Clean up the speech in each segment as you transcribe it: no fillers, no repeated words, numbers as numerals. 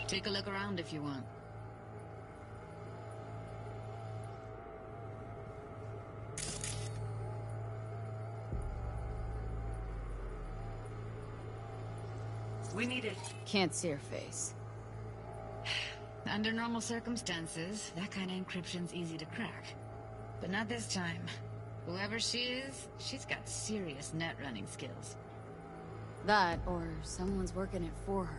Take a look around if you want. We need it. Can't see her face. Under normal circumstances, that kind of encryption's easy to crack. But not this time. Whoever she is, she's got serious net running skills. That, or someone's working it for her.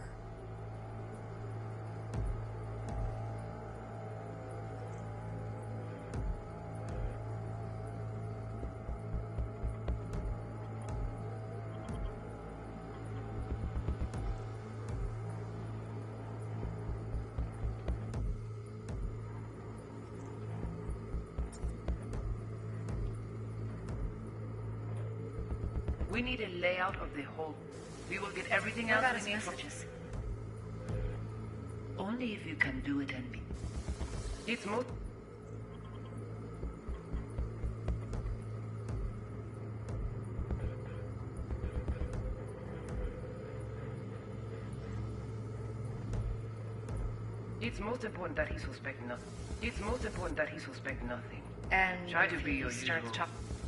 We need a layout of the whole. We will get everything else we need from messages. Only if you can do it and be. It's most. It's most important that he suspect nothing. It's most important that he suspect nothing. And try to be your usual.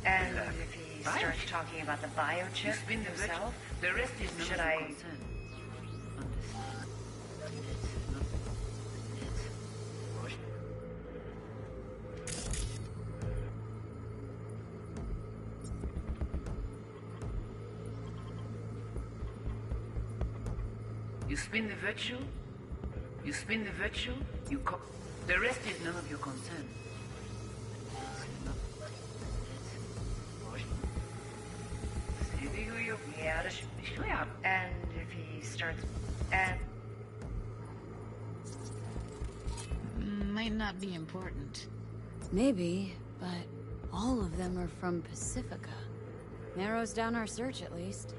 And if he starts talking about the biochip himself, the rest is none should of I? your concern. You spin the virtue. You spin the virtue. You co. The rest is none of your concern. And if he starts, and Might not be important. Maybe, but all of them are from Pacifica. Narrows down our search, at least.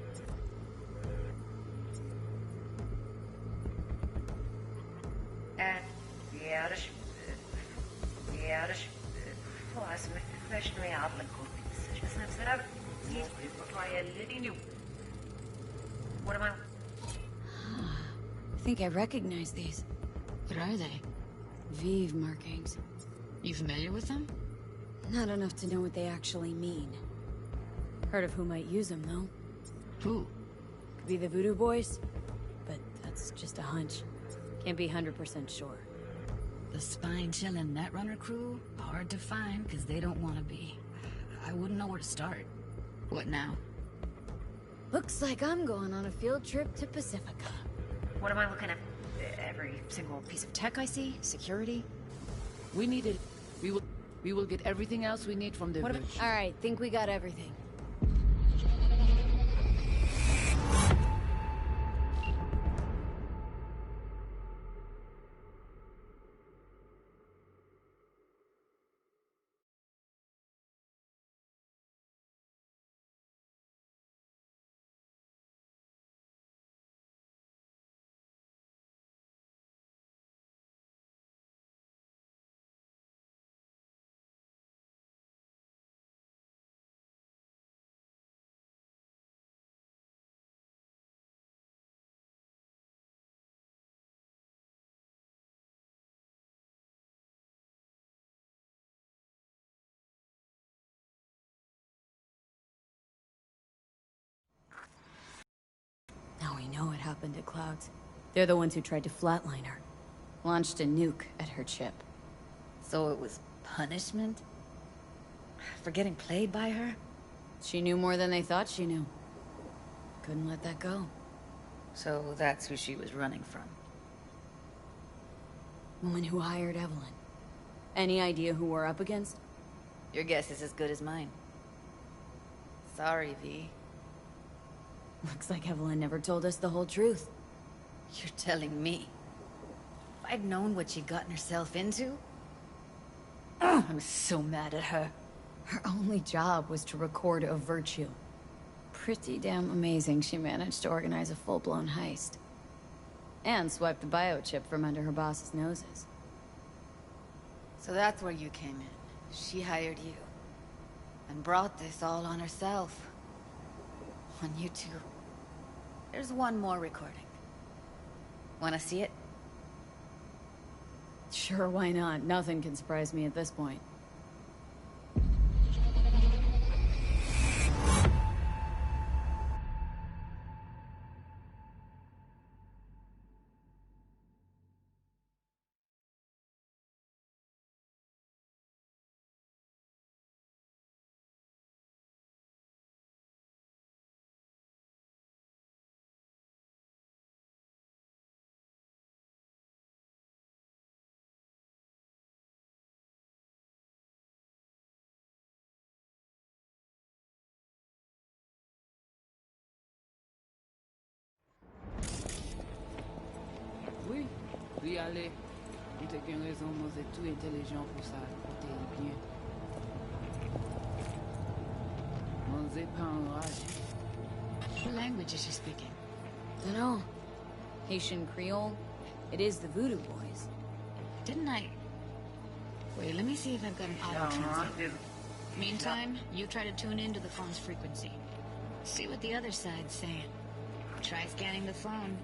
and What am I? I think I recognize these. What are they? Vive markings. You familiar with them? Not enough to know what they actually mean. Heard of who might use them, though. Who? Could be the Voodoo Boys, but that's just a hunch. Can't be 100% sure. The spine-chilling Netrunner crew? Hard to find, because they don't want to be. I wouldn't know where to start. What now? Looks like I'm going on a field trip to Pacifica. What am I looking at? Every single piece of tech I see? Security? We need it. We will get everything else we need from the What bridge. Alright, think we got everything. Now we know what happened to Clouds. They're the ones who tried to flatline her. Launched a nuke at her chip. So it was punishment? For getting played by her? She knew more than they thought she knew. Couldn't let that go. So that's who she was running from. Woman who hired Evelyn. Any idea who we're up against? Your guess is as good as mine. Sorry, V. Looks like Evelyn never told us the whole truth. You're telling me. If I'd known what she'd gotten herself into... Ugh, I'm so mad at her. Her only job was to record a virtue. Pretty damn amazing she managed to organize a full-blown heist. And swipe the biochip from under her boss's noses. So that's where you came in. She hired you. And brought this all on herself. On you two. There's one more recording. Wanna see it? Sure, why not? Nothing can surprise me at this point. Oui, oui, allez. Vous avez raison, moi, c'est tout intelligent pour ça, pour t'aider bien. Moi, c'est pas enragé. What language is she speaking? Dunno. Haitian Creole? It is the Voodoo Boys. Didn't I... Wait, let me see if I've got an auto-translate. Meantime, you try to tune into the phone's frequency. See what the other side's saying. Try scanning the phone.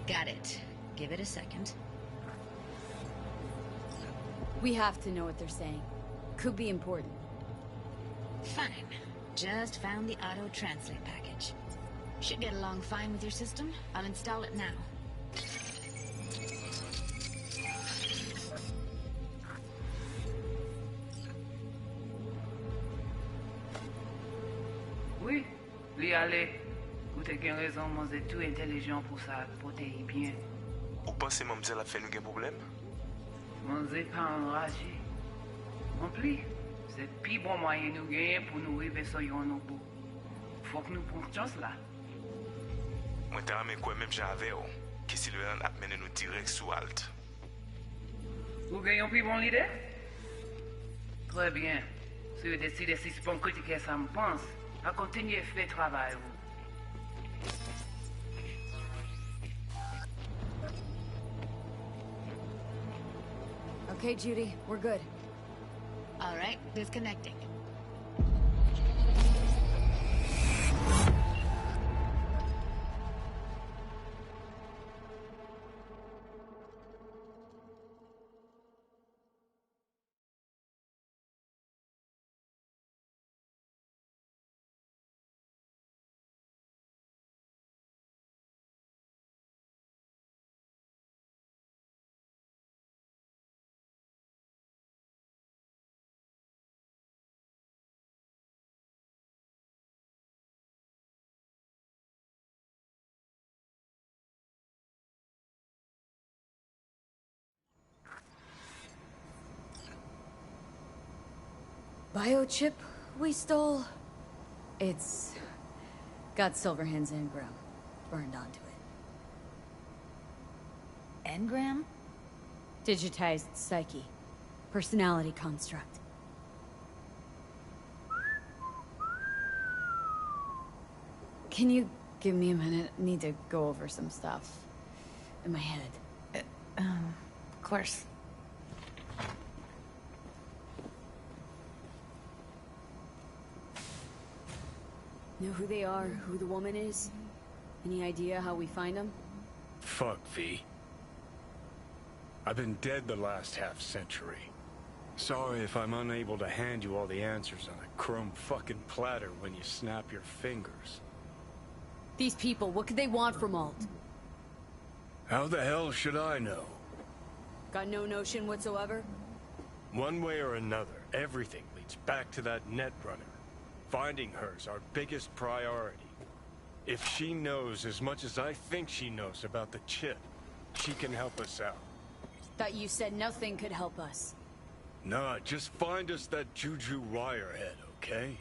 Got it. Give it a second. We have to know what they're saying. Could be important. Fine. Just found the auto-translate package. Should get along fine with your system. I'll install it now. Oui, oui, allez. Vous avez raison, moi, c'est tout intelligent pour ça, pour t'aider bien. Ou pensez mademoiselle a fait nous un problème? Moi, c'est pas enragé. En plus, c'est le plus bon moyen de nous gagner pour nous arriver sur nos bout. Faut que nous prenions chance là. Moi, t'as ramé quoi même j'avais, que Sylvain a mené nous direct sous Alt. Vous gagnez un plus bon leader? Très bien. Si vous décidez si c'est bon critiquer ça me pense, à continuer à faire le travail. Okay, Judy, we're good. All right, disconnecting. Biochip we stole? It's got Silverhand's engram burned onto it. Engram? Digitized psyche. Personality construct. Can you give me a minute? I need to go over some stuff in my head. Of course. Know who they are, who the woman is? Any idea how we find them? Fuck, V. I've been dead the last half-century. Sorry if I'm unable to hand you all the answers on a chrome fucking platter when you snap your fingers. These people, what could they want from Alt? How the hell should I know? Got no notion whatsoever? One way or another, everything leads back to that Netrunner. Finding her's our biggest priority. If she knows as much as I think she knows about the chip, she can help us out. Thought you said nothing could help us. Nah, just find us that Juju wirehead, okay?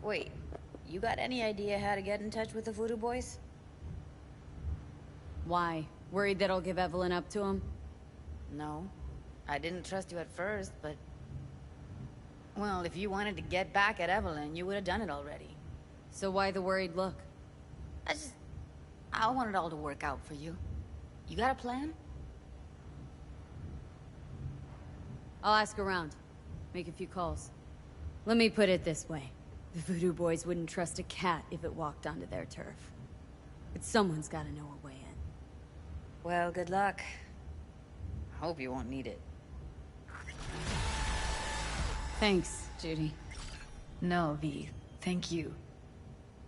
Wait, you got any idea how to get in touch with the Voodoo Boys? Why? Worried that I'll give Evelyn up to him? No. I didn't trust you at first, but... Well, if you wanted to get back at Evelyn, you would have done it already. So why the worried look? I want it all to work out for you. You got a plan? I'll ask around. Make a few calls. Let me put it this way. The Voodoo Boys wouldn't trust a cat if it walked onto their turf. But someone's gotta know a way in. Well, good luck. Hope you won't need it. Thanks, Judy. No, V. Thank you.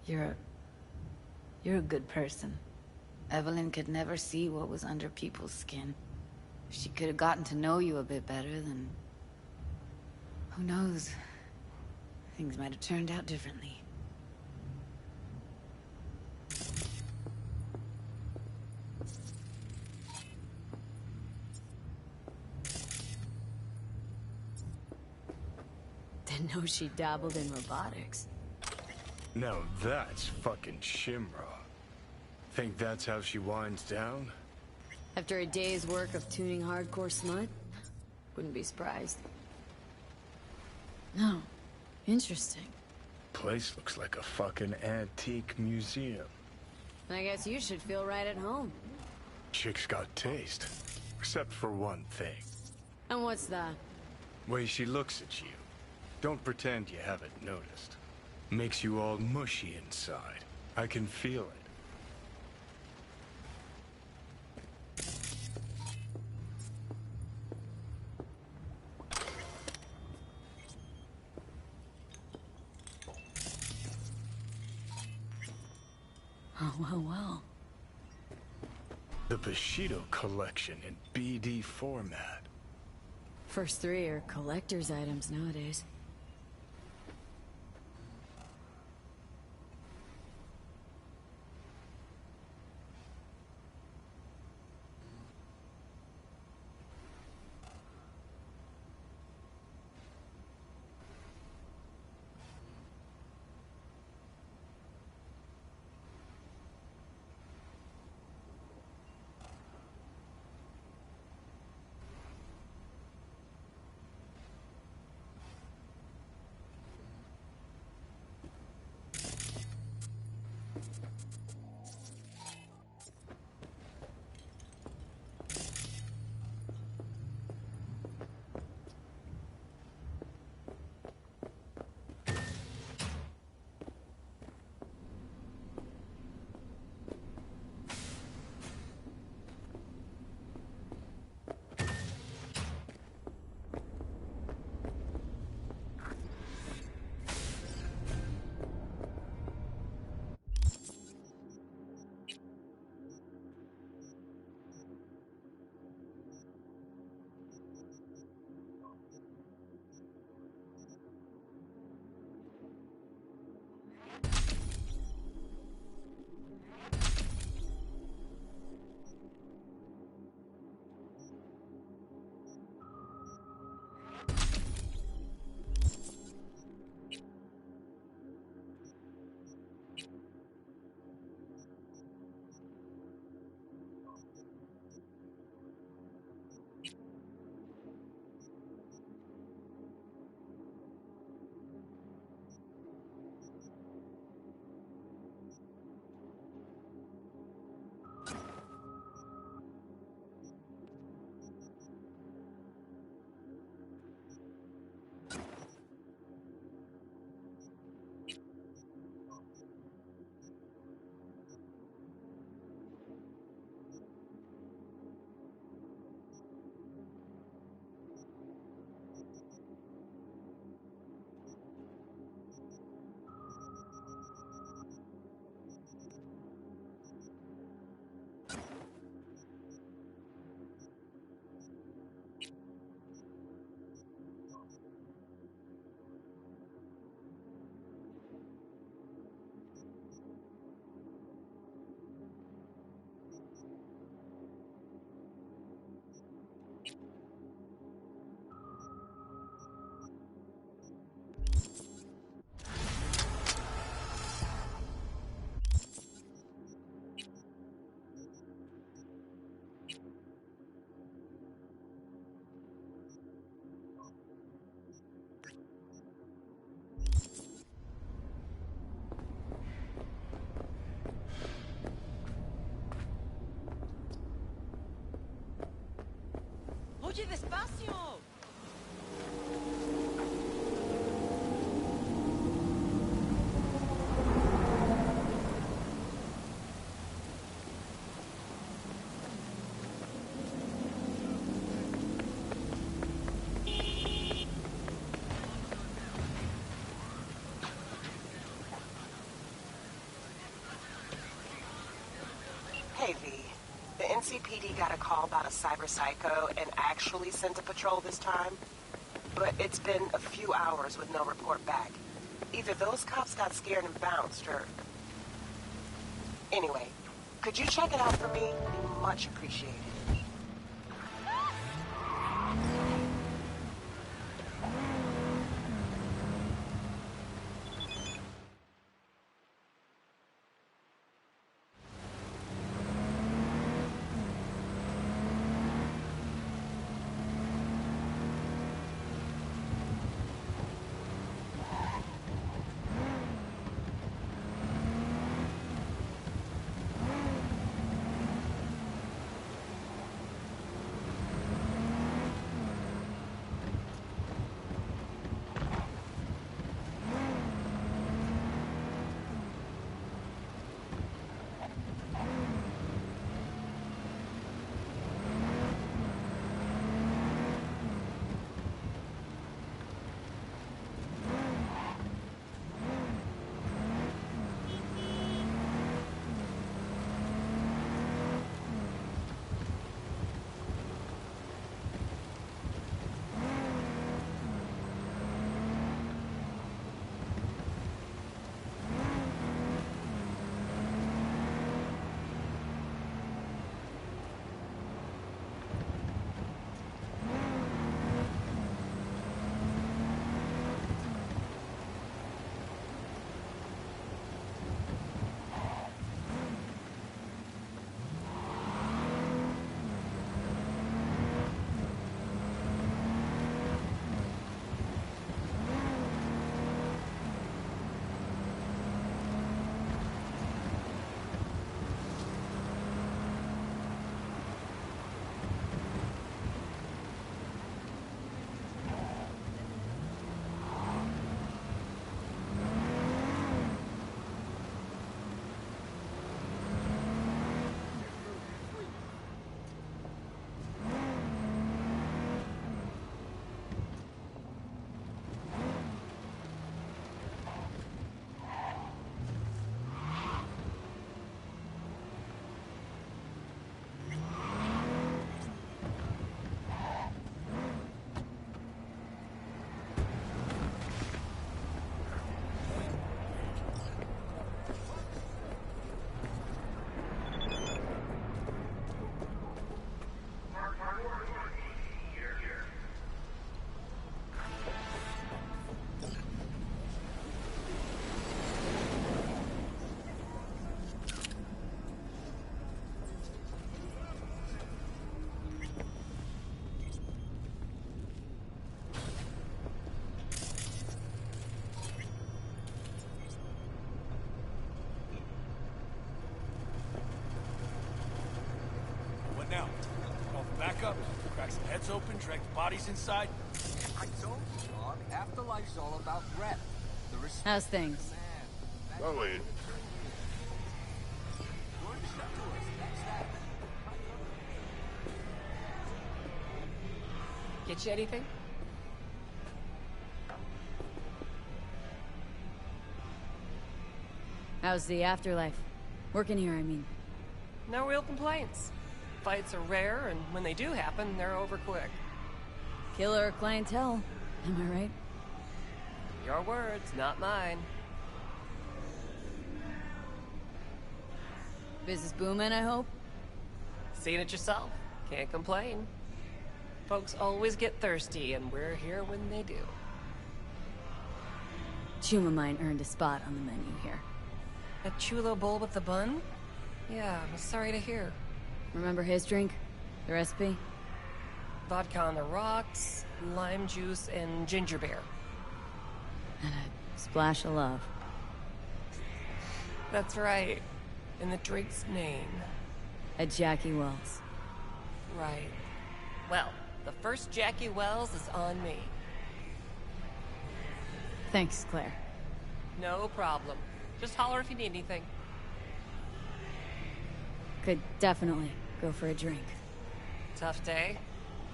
You're a good person. Evelyn could never see what was under people's skin. If she could have gotten to know you a bit better, then... who knows? Things might have turned out differently. Didn't know she dabbled in robotics. Now that's fucking Shimra. Think that's how she winds down? After a day's work of tuning hardcore smut? Wouldn't be surprised. No. Interesting. Place looks like a fucking antique museum. I guess you should feel right at home. Chick's got taste. Except for one thing. And what's that? Way she looks at you. Don't pretend you haven't noticed. Makes you all mushy inside. I can feel it. Oh, well. The Bushido collection in BD format. First three are collector's items nowadays. Oye, despacio. NCPD got a call about a cyber psycho and actually sent a patrol this time. But it's been a few hours with no report back. Either those cops got scared and bounced, or... Anyway, could you check it out for me? It'd be much appreciated. Now, call for backup, crack some heads open, drag the bodies inside. I told you, dog. Afterlife's all about breath. The respect How's things? Going. Get you anything? How's the afterlife? Working here, I mean. No real complaints. Fights are rare, and when they do happen, they're over quick. Killer clientele, am I right? Your words, not mine. Business booming, I hope? Seen it yourself. Can't complain. Folks always get thirsty, and we're here when they do. Chuma mine earned a spot on the menu here. A chulo bowl with the bun? Yeah, I'm sorry to hear. Remember his drink? The recipe? Vodka on the rocks, lime juice, and ginger beer. And a splash of love. That's right. In the drink's name. A Jackie Wells. Right. Well, the first Jackie Wells is on me. Thanks, Claire. No problem. Just holler if you need anything. Could definitely go for a drink. Tough day?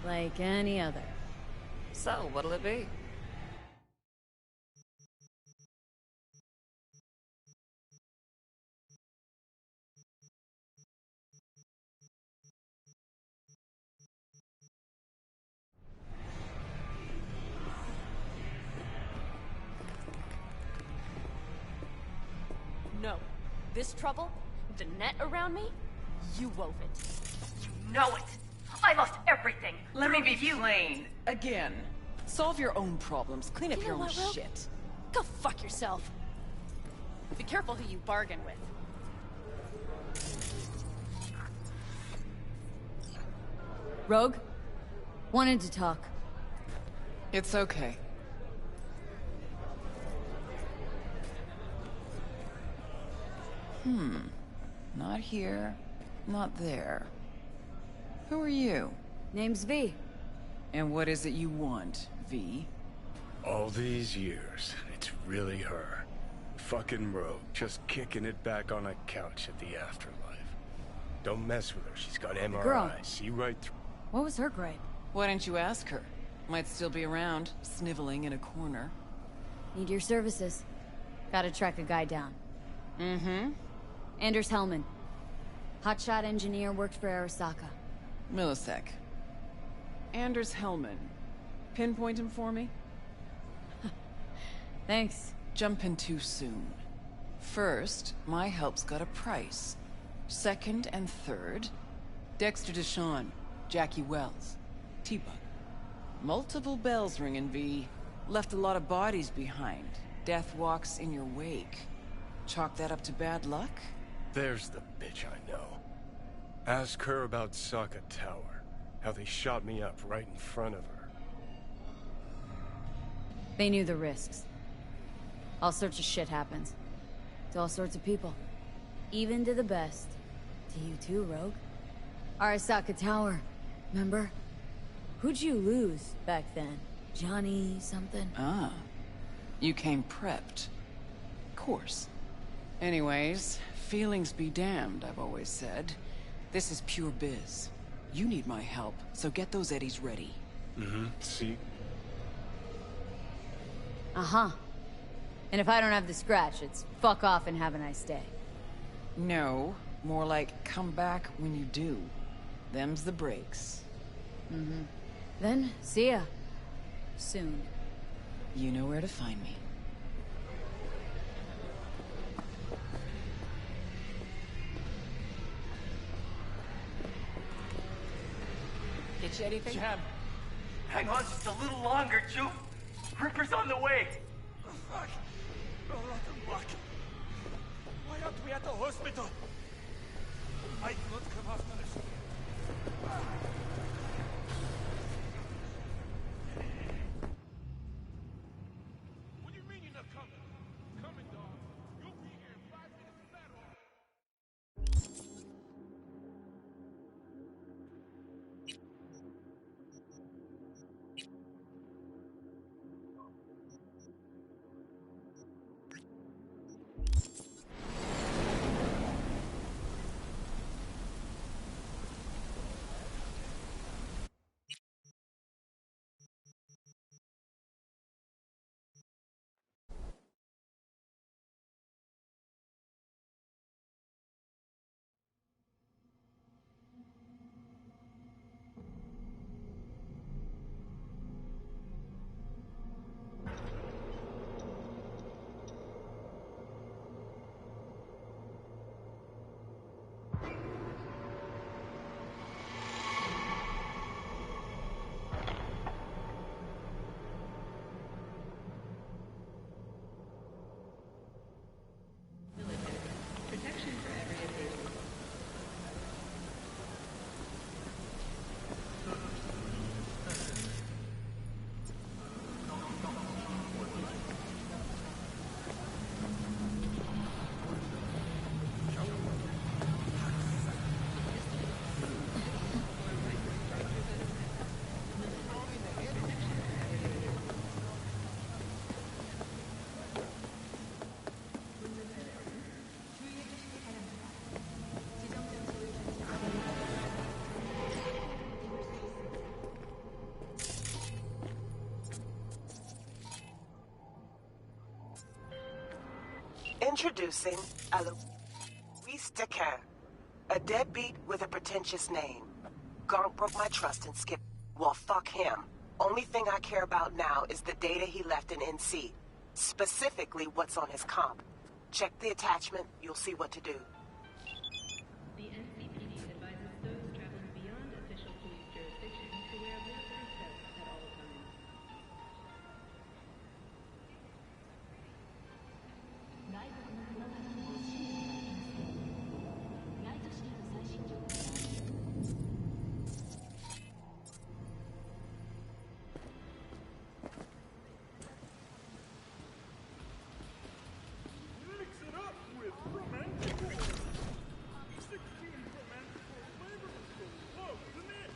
Like any other. So, what'll it be? this trouble, the net around me, you wove it. You know it! I lost everything! Let me be plain. Again. Solve your own problems. Clean up your own what, Rogue? shit. Go fuck yourself. Be careful who you bargain with. Rogue? Wanted to talk. It's okay. Not here, not there. Who are you? Name's V. And what is it you want, V? All these years, it's really her. Fucking Rogue, just kicking it back on a couch at the afterlife. Don't mess with her, she's got MRI. Girl. See right through. What was her gripe? Why didn't you ask her? Might still be around, sniveling in a corner. Need your services. Gotta track a guy down. Mm-hmm. Anders Hellman. Hotshot engineer, worked for Arasaka. Millisec. Anders Hellman. Pinpoint him for me? Thanks. Jumping too soon. First, my help's got a price. Second and third, Dexter Deshawn, Jackie Wells, T-Bug. Multiple bells ringing, V. Left a lot of bodies behind. Death walks in your wake. Chalk that up to bad luck? There's the bitch I know. Ask her about Saka Tower. How they shot me up right in front of her. They knew the risks. All sorts of shit happens. To all sorts of people. Even to the best. To you too, Rogue. Arasaka Tower. Remember? Who'd you lose back then? Johnny something? Ah. You came prepped. Course. Anyways, feelings be damned, I've always said. This is pure biz. You need my help, so get those eddies ready. Mm-hmm. See? Uh-huh. And if I don't have the scratch, it's fuck off and have a nice day. No, more like come back when you do. Them's the breaks. Mm-hmm. Then, see ya. Soon. You know where to find me. Get you anything? Jam, hang on just a little longer, Ju. Ripper's on the way. Fuck. Rotten luck. Why aren't we at the hospital? Might not come after us. What do you mean you're not coming? Coming, dog. You'll be here in 5 minutes flat off. Introducing Alois Decan, a deadbeat with a pretentious name. Gonk broke my trust and skipped. Well, fuck him. Only thing I care about now is the data he left in NC. Specifically, what's on his comp. Check the attachment. You'll see what to do. The NCPD advises those traveling beyond official police jurisdiction to wear military vests at all times. Mix it up with romantic horror. 16 romantic horror flavors for love, isn't it?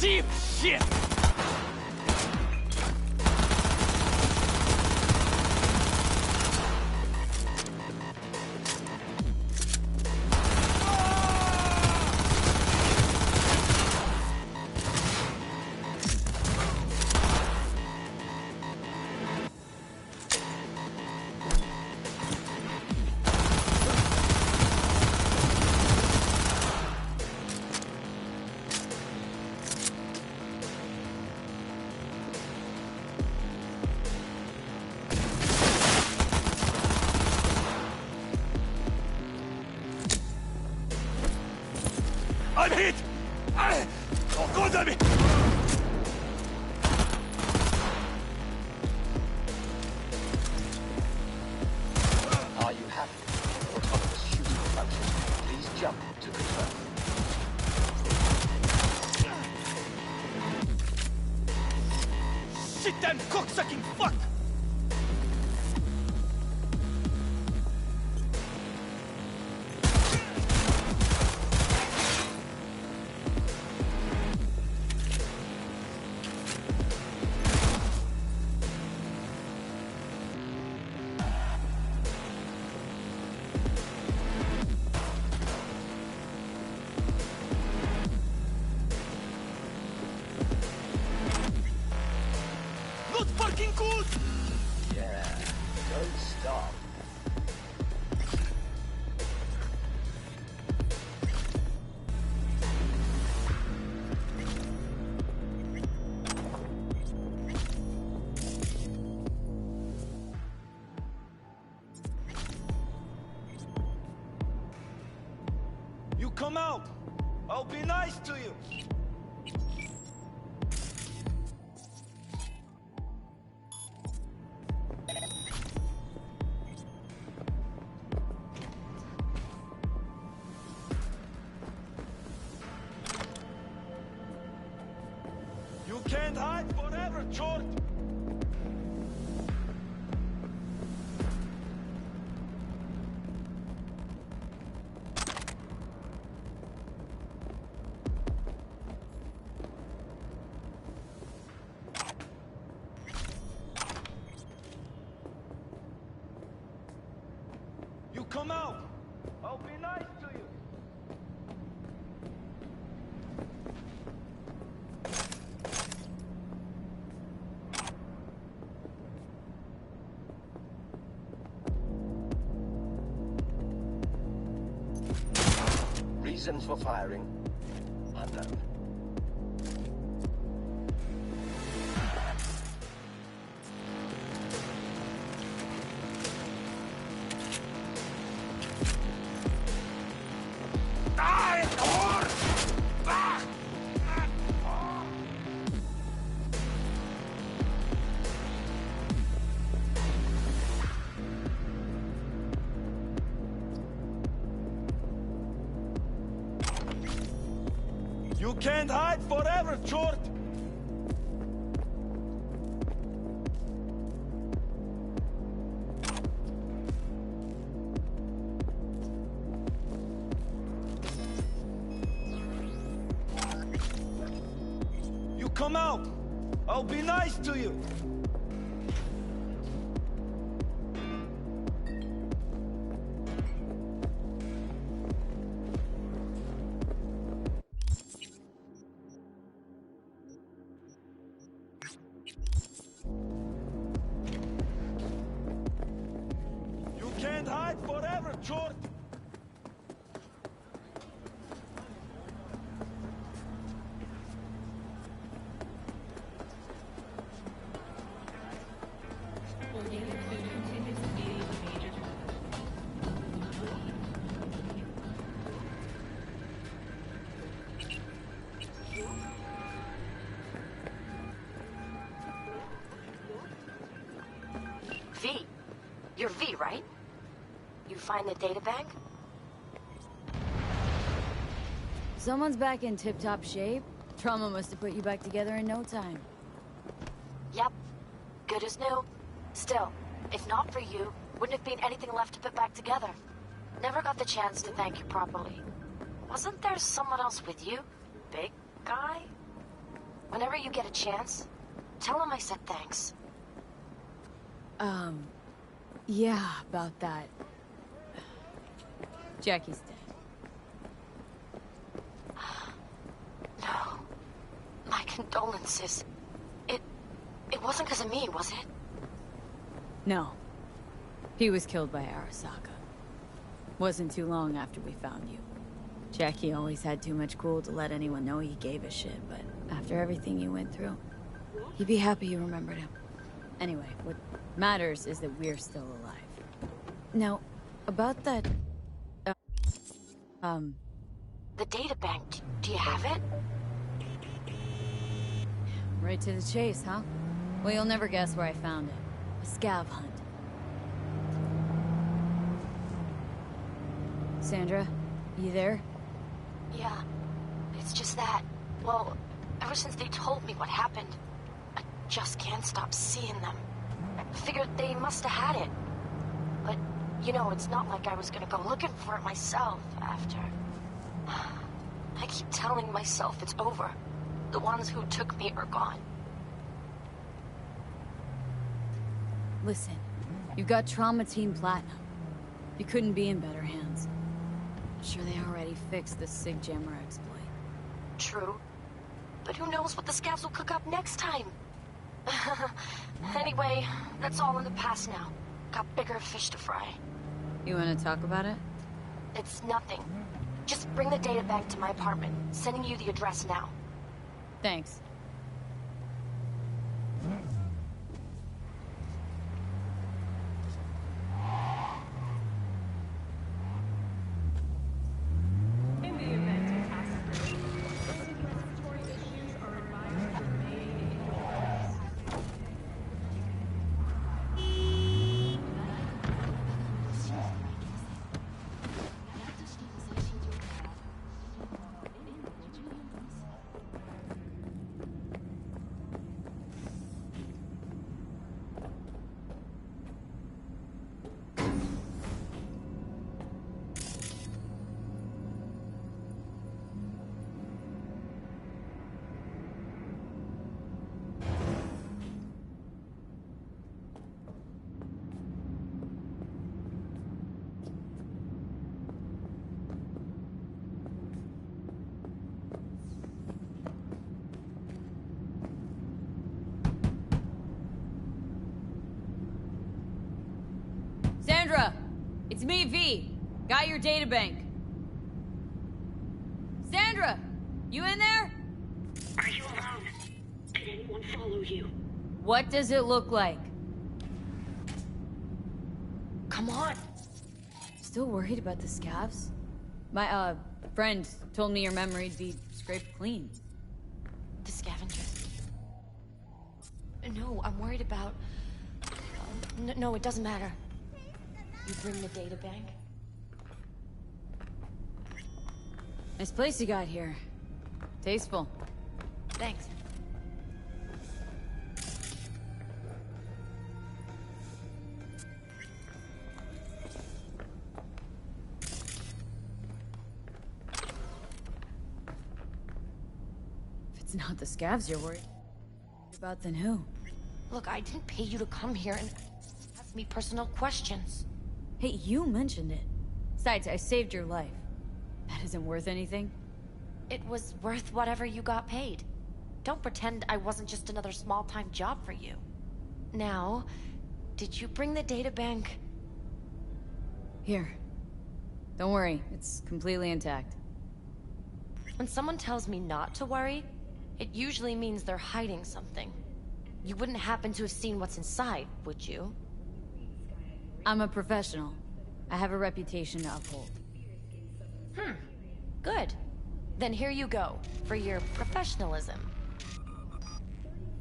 Deep shit! I'm hit! Oh, God, damn it! Are you happy with autonomous shooting function? Please jump to confirm. Shit, damn cocksucking fuck! Not fucking good! Yeah, don't stop. You come out! I'll be nice to you! You can't hide forever, Chort! You come out! I'll be nice to you! Reasons for firing? Unknown. You can't hide forever, Chort! You come out! I'll be nice to you! You can't hide forever, Chort! V. You're V, right? You find the databank? Someone's back in tip-top shape. Trauma must have put you back together in no time. Yep. Good as new. Still, if not for you, wouldn't have been anything left to put back together. Never got the chance to thank you properly. Wasn't there someone else with you? Big guy? Whenever you get a chance, tell him I said thanks. Yeah, about that. Jackie's dead. No. My condolences. It wasn't because of me, was it? No. He was killed by Arasaka. Wasn't too long after we found you. Jackie always had too much cool to let anyone know he gave a shit, but after everything you went through, he'd be happy you remembered him. Anyway, what matters is that we're still alive. Now, about that... The databank, do you have it? Right to the chase, huh? Well, you'll never guess where I found it. A scav hunt. Sandra, you there? Yeah. It's just that, well, ever since they told me what happened, I just can't stop seeing them. Figured they must have had it. But, you know, it's not like I was gonna go looking for it myself after. I keep telling myself it's over. The ones who took me are gone. Listen, you've got Trauma Team Platinum. You couldn't be in better hands. I'm sure they already fixed the Sig Jammer exploit. True. But who knows what the scavs will cook up next time? Anyway, that's all in the past now. Got bigger fish to fry. You want to talk about it? It's nothing. Just bring the data back to my apartment. Sending you the address now. Thanks. In the event of accident, regulatory issues are advised to remain indoors. Sandra! It's me, V. Got your databank. Sandra! You in there? Are you alone? Did anyone follow you? What does it look like? Come on! Still worried about the scavs? My, friend told me your memory'd be scraped clean. The scavengers. No, I'm worried about... No, it doesn't matter. You bring the data bank? Nice place you got here. Tasteful. Thanks. If it's not the scavs you're worried about, then who? Look, I didn't pay you to come here and ask me personal questions. Hey, you mentioned it. Besides, I saved your life. That isn't worth anything? It was worth whatever you got paid. Don't pretend I wasn't just another small-time job for you. Now, did you bring the databank? Here. Don't worry, it's completely intact. When someone tells me not to worry, it usually means they're hiding something. You wouldn't happen to have seen what's inside, would you? I'm a professional. I have a reputation to uphold. Good. Then here you go, for your professionalism.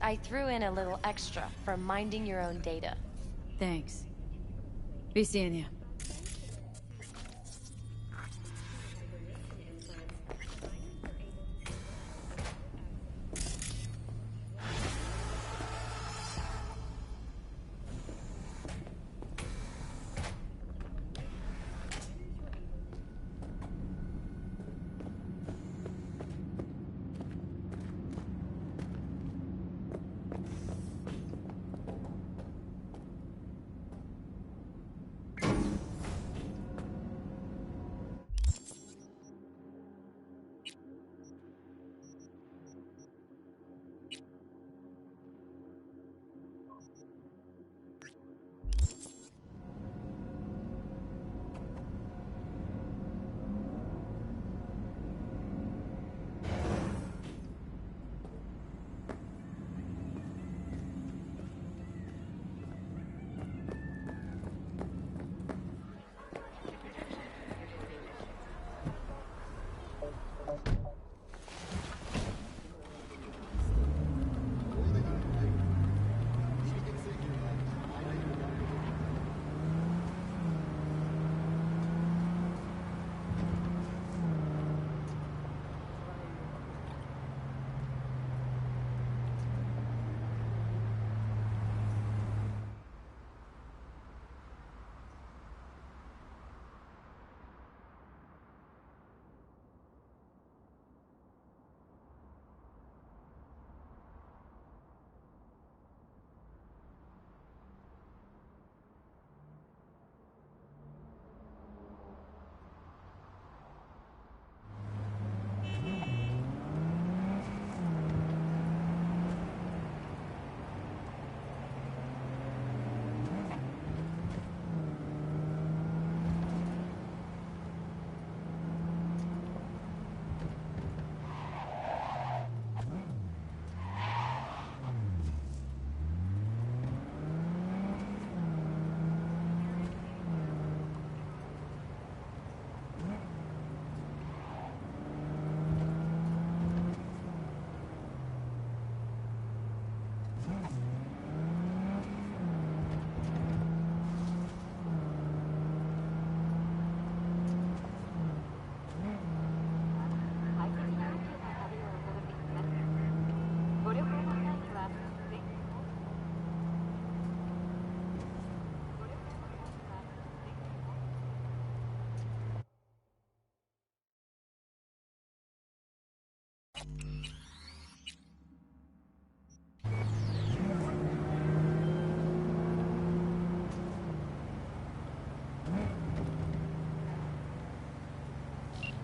I threw in a little extra for minding your own data. Thanks. Be seeing you.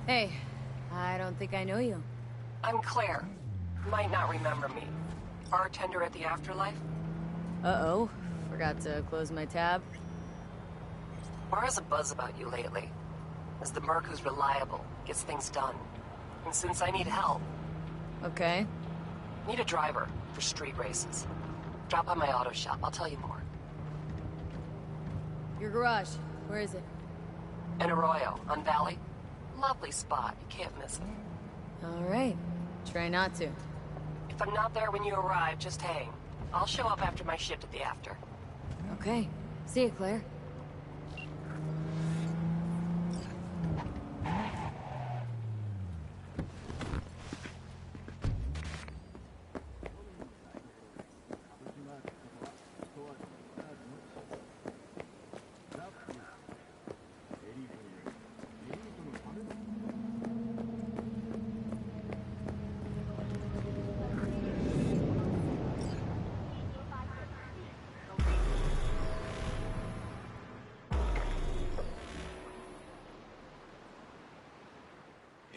Hey, I don't think I know you. I'm Claire. Might not remember me. Bartender at the Afterlife? Uh-oh. Forgot to close my tab. Bar has a buzz about you lately. As the merc who's reliable, gets things done. And since I need help... Okay. Need a driver for street races. Drop by my auto shop, I'll tell you more. Your garage. Where is it? In Arroyo, on Valley. Lovely spot, you can't miss it. Alright. Try not to. If I'm not there when you arrive, just hang. I'll show up after my shift at the after. Okay. See you, Claire.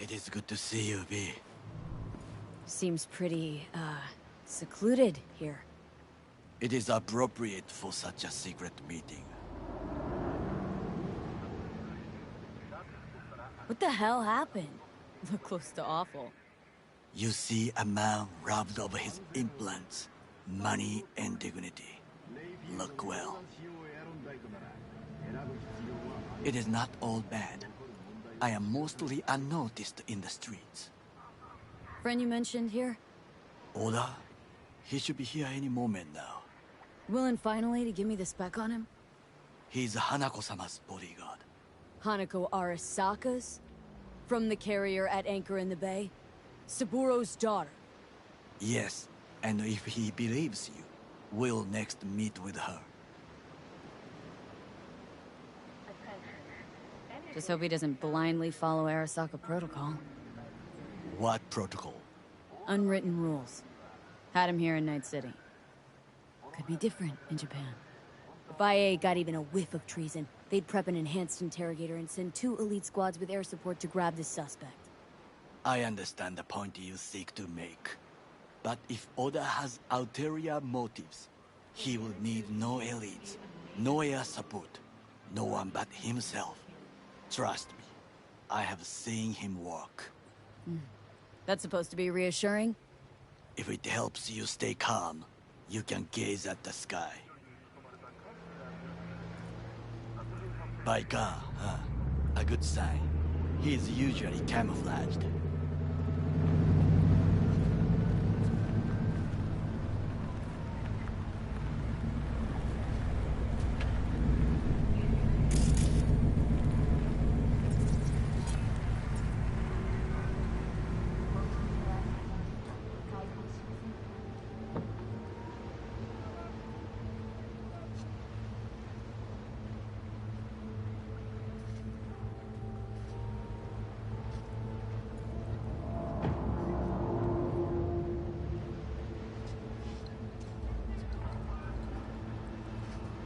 It is good to see you, V. Seems pretty, secluded here. It is appropriate for such a secret meeting. What the hell happened? Look close to awful. You see a man robbed of his implants, money and dignity. Look well. It is not all bad. I am mostly unnoticed in the streets. Friend you mentioned here? Oda? He should be here any moment now. Willing finally to give me the spec on him? He's Hanako-sama's bodyguard. Hanako Arasaka's? From the carrier at anchor in the bay? Saburo's daughter? Yes, and if he believes you, we'll next meet with her. Just hope he doesn't blindly follow Arasaka protocol. What protocol? Unwritten rules. Had him here in Night City. Could be different in Japan. If IA got even a whiff of treason, they'd prep an enhanced interrogator and send 2 elite squads with air support to grab the suspect. I understand the point you seek to make. But if Oda has ulterior motives, he will need no elites, no air support, no one but himself. Trust me, I have seen him work. That's supposed to be reassuring? If it helps you stay calm, you can gaze at the sky. By God, huh? A good sign. He is usually camouflaged.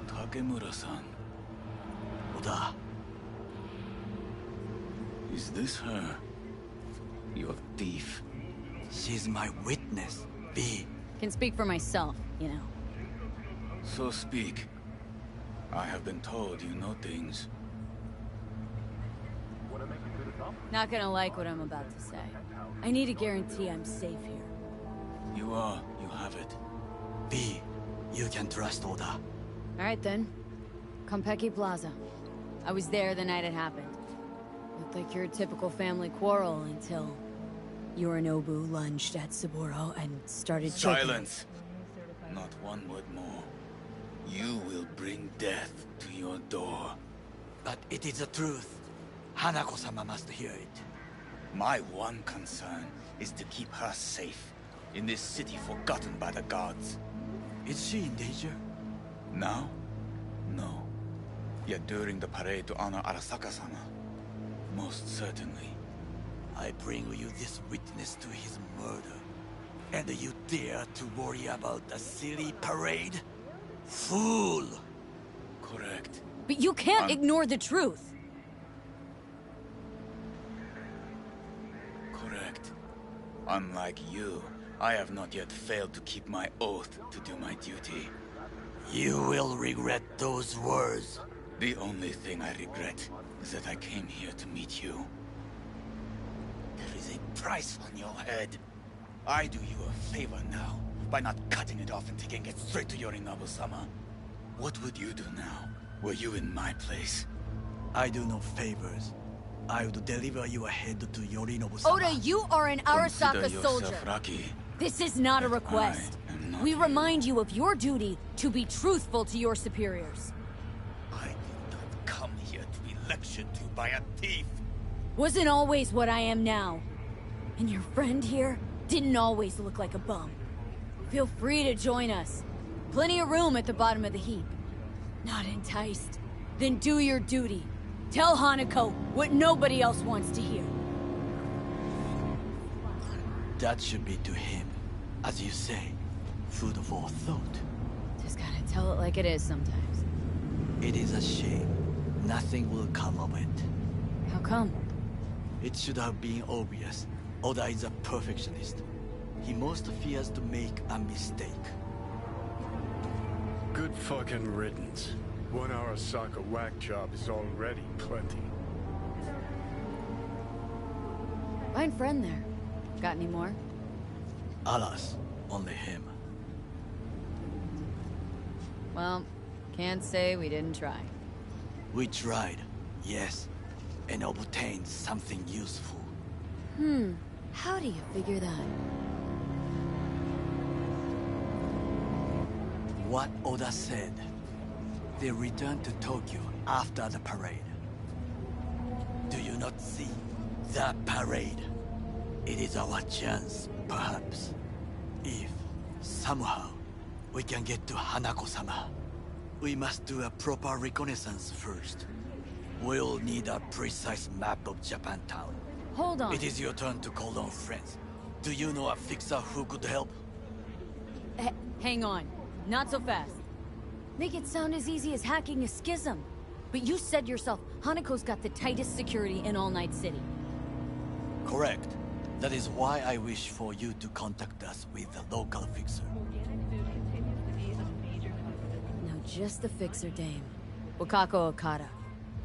Takemura-san. Oda. Is this her? Your thief? She's my witness, V. Can speak for myself, you know. So speak. I have been told you know things. Not gonna like what I'm about to say. I need a guarantee I'm safe here. You are. You have it. V, you can trust Oda. Alright then. Konpeki Plaza. I was there the night it happened. Looked like your typical family quarrel until... Yorinobu lunged at Saburo and started choking. Silence! Not one word more. You will bring death to your door. But it is the truth. Hanako-sama must hear it. My one concern is to keep her safe in this city forgotten by the gods. Is she in danger? Now? No. Yet during the parade to honor Arasaka-sama, most certainly. I bring you this witness to his murder. And you dare to worry about a silly parade? Fool! Correct. But you can't ignore the truth. Correct. Unlike you, I have not yet failed to keep my oath to do my duty. You will regret those words. The only thing I regret is that I came here to meet you. There is a price on your head. I do you a favor now, by not cutting it off and taking it straight to Yorinobu-sama. What would you do now, were you in my place? I do no favors. I would deliver your head to Yorinobu-sama. Oda, you are an Arasaka Consider soldier. yourself lucky. This is not a request. We remind you of your duty to be truthful to your superiors. I did not come here to be lectured to by a thief. Wasn't always what I am now. And your friend here didn't always look like a bum. Feel free to join us. Plenty of room at the bottom of the heap. Not enticed? Then do your duty. Tell Hanako what nobody else wants to hear. That should be to him. As you say, food for thought. Just gotta tell it like it is sometimes. It is a shame. Nothing will come of it. How come? It should have been obvious. Oda is a perfectionist. He most fears to make a mistake. Good fucking riddance. One Arasaka whack job is already plenty. Fine friend there. Got any more? Alas, only him. Well, can't say we didn't try. We tried, yes, and obtained something useful. How do you figure that? What Oda said. They returned to Tokyo after the parade. Do you not see? The parade. It is our chance, perhaps. If, somehow, we can get to Hanako-sama. We must do a proper reconnaissance first. We'll need a precise map of Japantown. Hold on. It is your turn to call on friends. Do you know a fixer who could help? Hang on. Not so fast. Make it sound as easy as hacking a schism. But you said yourself, Hanako's got the tightest security in All Night City. Correct. That is why I wish for you to contact us with the local fixer. Now just the fixer dame. Wakako Okada.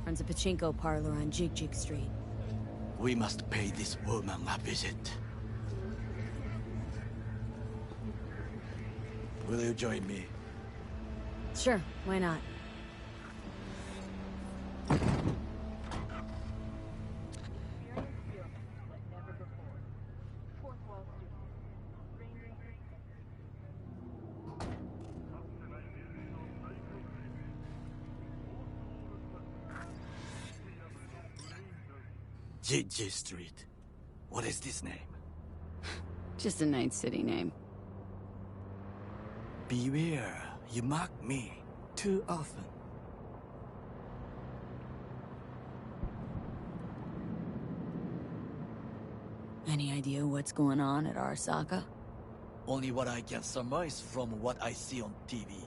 Runs a pachinko parlor on Jig Street. We must pay this woman a visit. Will you join me? Sure, why not? Jig Street. What is this name? Just a Night City name. Beware, you mock me too often. Any idea what's going on at Arasaka? Only what I can surmise from what I see on TV.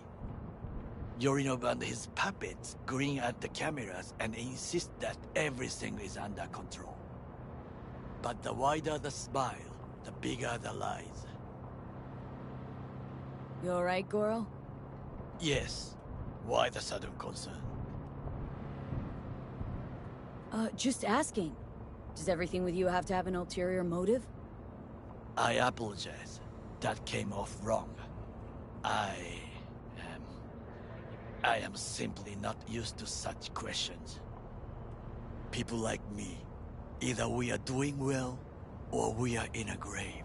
Yorinobu and his puppets grin at the cameras and insist that everything is under control. But the wider the smile, the bigger the lies. You alright, Goro? Yes. Why the sudden concern? Just asking. Does everything with you have to have an ulterior motive? I apologize. That came off wrong. I am simply not used to such questions. People like me, either we are doing well, or we are in a grave.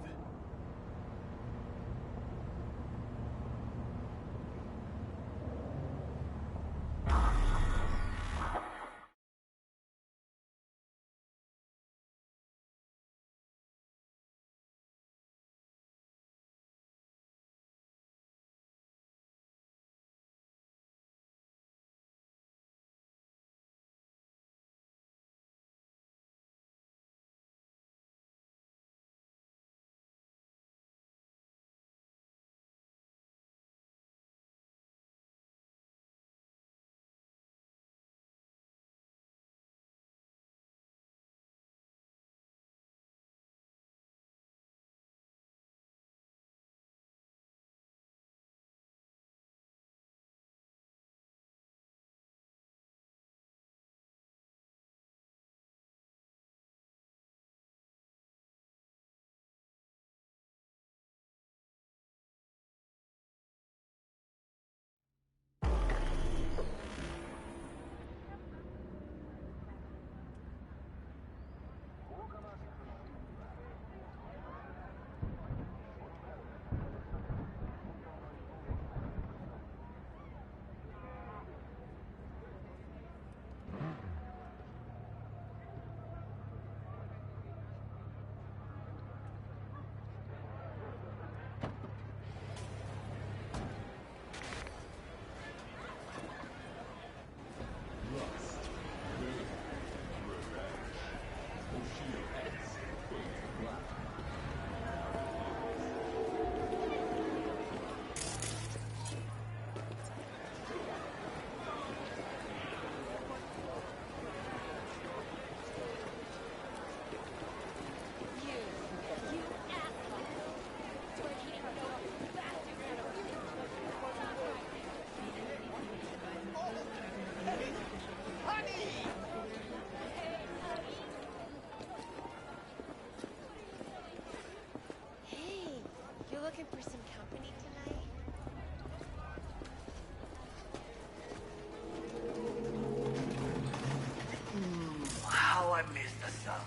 I missed the sound.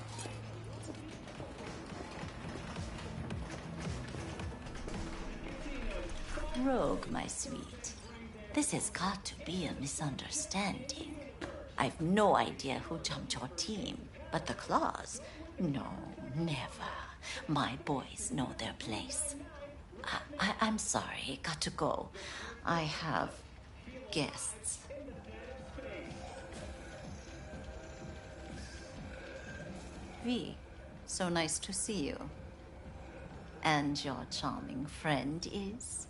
Rogue, my sweet. This has got to be a misunderstanding. I've no idea who jumped your team, but the Claws? No, never. My boys know their place. I'm sorry, got to go. I have guests. V, so nice to see you. And your charming friend is?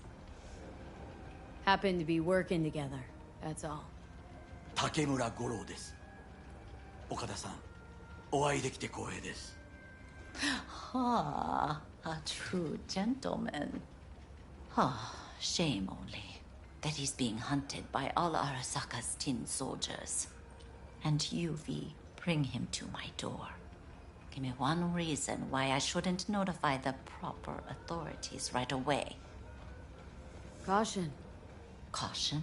Happen to be working together, that's all. Takemura Goro です。岡田さん、お会いできて光栄です。Ah, a true gentleman. Ah, shame only that he's being hunted by all Arasaka's tin soldiers. And you, V, bring him to my door. Give me one reason why I shouldn't notify the proper authorities right away. Caution. Caution?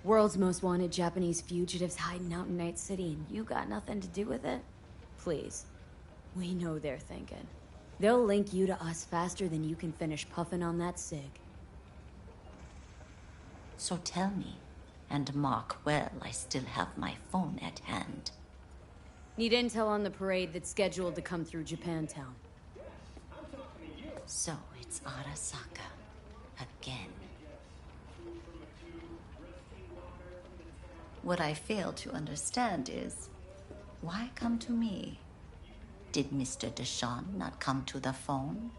World's most wanted Japanese fugitives hiding out in Night City and you got nothing to do with it? Please. We know they're thinking. They'll link you to us faster than you can finish puffing on that cig. So tell me, and mark well I still have my phone at hand. Need intel on the parade that's scheduled to come through Japantown. So it's Arasaka. Again. What I fail to understand is, why come to me? Did Mr. Deshawn not come to the phone?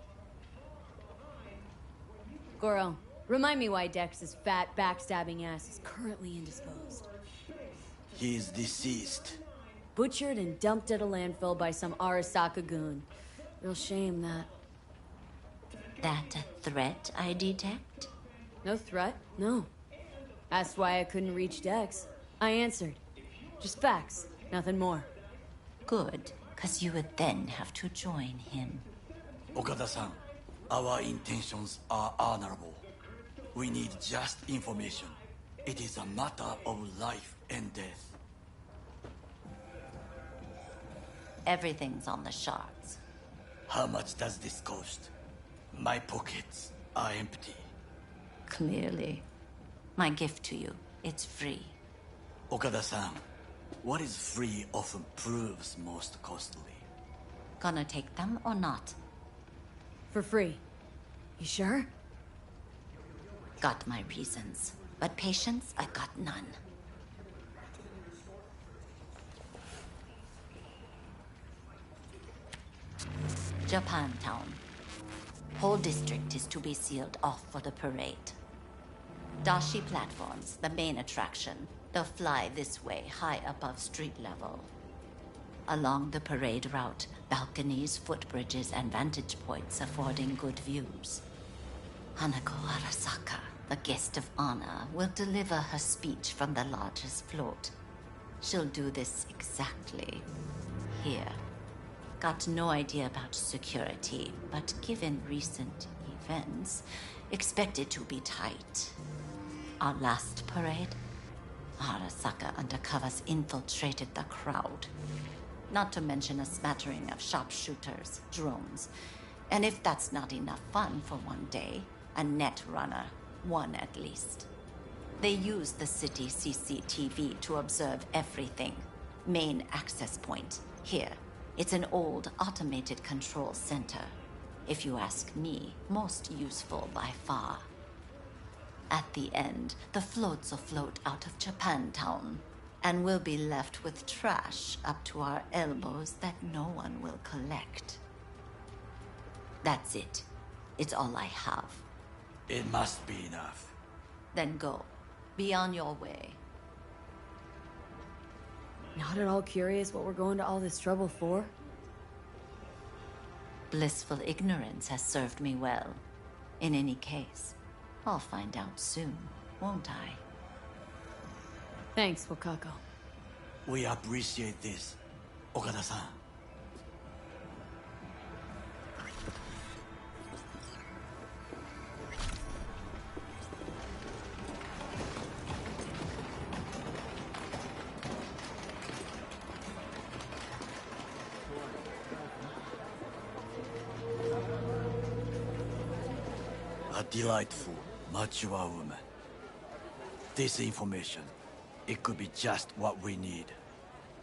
Goro, remind me why Dex's fat, backstabbing ass is currently indisposed. He is deceased. Butchered and dumped at a landfill by some Arasaka goon. Real shame that. That a threat I detect? No threat, no. Asked why I couldn't reach Dex. I answered. Just facts, nothing more. Good, because you would then have to join him. Okada-san, our intentions are honorable. We need just information. It is a matter of life and death. Everything's on the shards. How much does this cost? My pockets are empty. Clearly. My gift to you, it's free. Okada-san, what is free often proves most costly. Gonna take them or not? For free. You sure? Got my reasons, but patience, I got none. Japantown. Whole district is to be sealed off for the parade. Dashi platforms, the main attraction. They'll fly this way, high above street level. Along the parade route, balconies, footbridges, and vantage points affording good views. Hanako Arasaka, the guest of honor, will deliver her speech from the largest float. She'll do this exactly here. Got no idea about security, but given recent events, expect it to be tight. Our last parade, Arasaka undercovers infiltrated the crowd. Not to mention a smattering of sharpshooters, drones. And if that's not enough fun for one day, a net runner, one at least. They use the city CCTV to observe everything. Main access point, here. It's an old automated control center. If you ask me, most useful by far. At the end, the floats will float out of Japantown, and we'll be left with trash up to our elbows that no one will collect. That's it. It's all I have. It must be enough. Then go. Be on your way. Not at all curious what we're going to all this trouble for? Blissful ignorance has served me well. In any case, I'll find out soon, won't I? Thanks, Wakako. We appreciate this, Okada-san. delightful, mature woman. This information, it could be just what we need.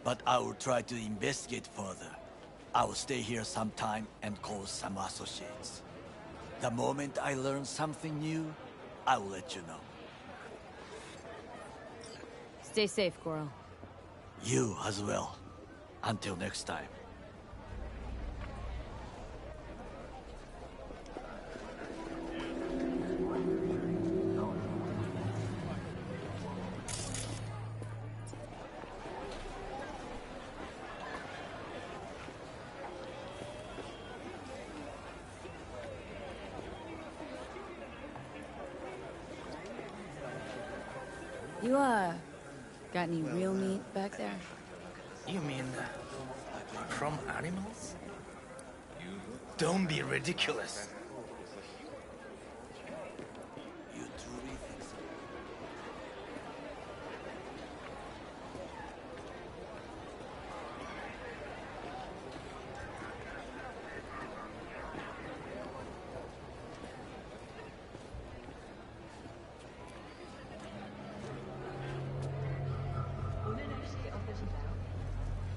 But I will try to investigate further. I will stay here some time and call some associates. The moment I learn something new, I will let you know. Stay safe, Coral. You as well. Until next time. You, got any real meat back there? You mean from animals? Don't be ridiculous. You truly think so? 오늘 날씨 어떠신가요?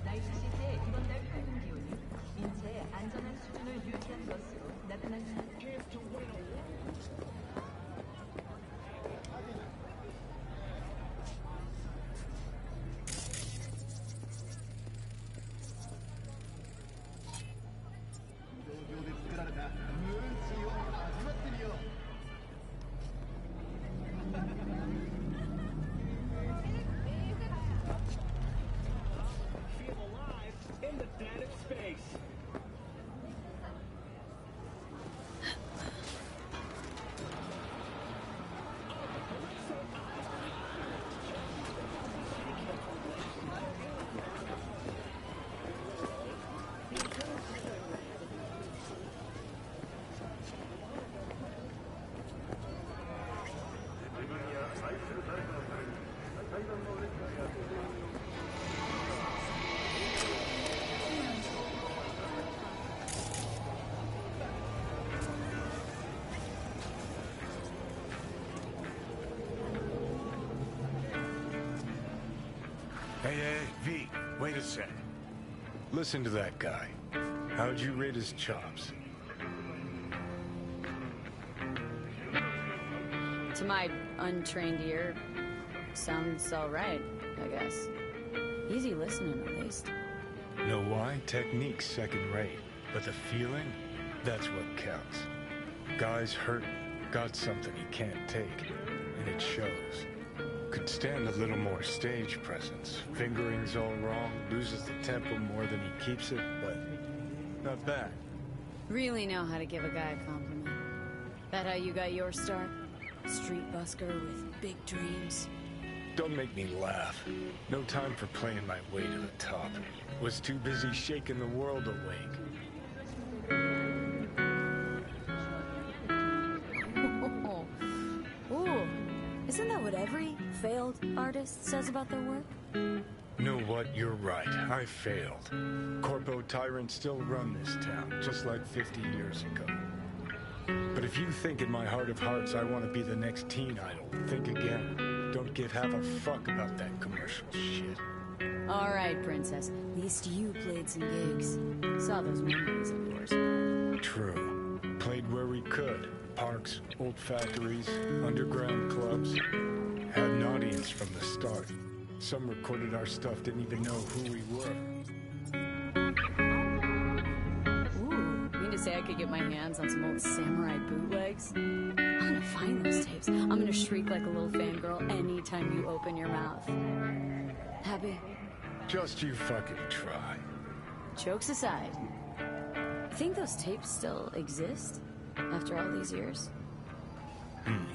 나이트 시티의 이번 달 평균 기온이 인체의 안전한 수준을 유지한 것으로 나타났습니다. In the dead of space. Hey, V, wait a sec. Listen to that guy. How'd you rate his chops? To my untrained ear, sounds alright, I guess. Easy listening, at least. Know why? Technique's second rate. But the feeling? That's what counts. Guy's hurting, got something he can't take, and it shows. Could stand a little more stage presence. Fingering's all wrong, loses the tempo more than he keeps it, but not bad. Really know how to give a guy a compliment. That how you got your start? Street busker with big dreams? Don't make me laugh. No time for playing my way to the top. Was too busy shaking the world awake. Ooh, isn't that what every failed artist says about their work? Know what? You're right. I failed. Corpo tyrants still run this town, just like 50 years ago. But if you think in my heart of hearts I want to be the next teen idol, think again. Don't give half a fuck about that commercial shit. All right, princess. At least you played some gigs. Saw those memories of yours. True. Played where we could. Parks, old factories, underground clubs. Had an audience from the start. Some recorded our stuff, didn't even know who we were. Ooh, mean to say I could get my hands on some old samurai bootlegs? I'm gonna find those tapes. I'm gonna shriek like a little fangirl anytime you open your mouth. Happy? Just you fucking try. Jokes aside, you think those tapes still exist after all these years?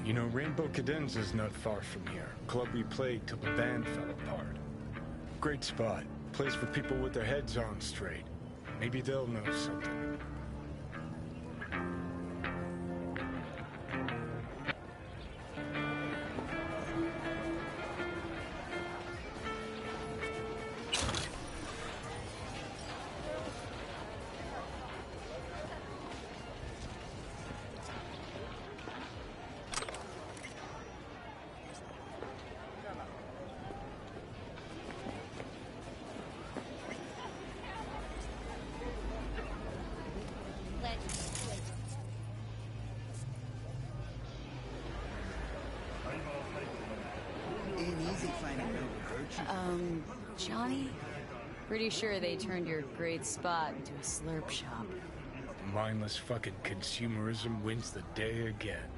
You know, Rainbow Cadenza's not far from here. Club we played till the band fell apart. Great spot. Place for people with their heads on straight. Maybe they'll know something. Johnny? Pretty sure they turned your great spot into a slurp shop. Mindless fucking consumerism wins the day again.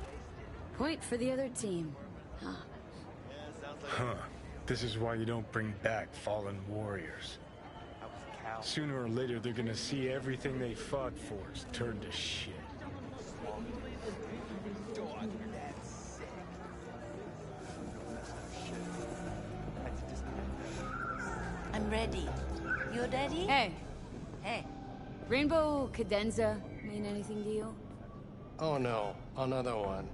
Point for the other team. Huh. Huh. This is why you don't bring back fallen warriors. Sooner or later, they're gonna see everything they fought for is turned to shit. I'm ready. You ready? Hey. Hey. Rainbow Cadenza mean anything to you? Oh no, another one.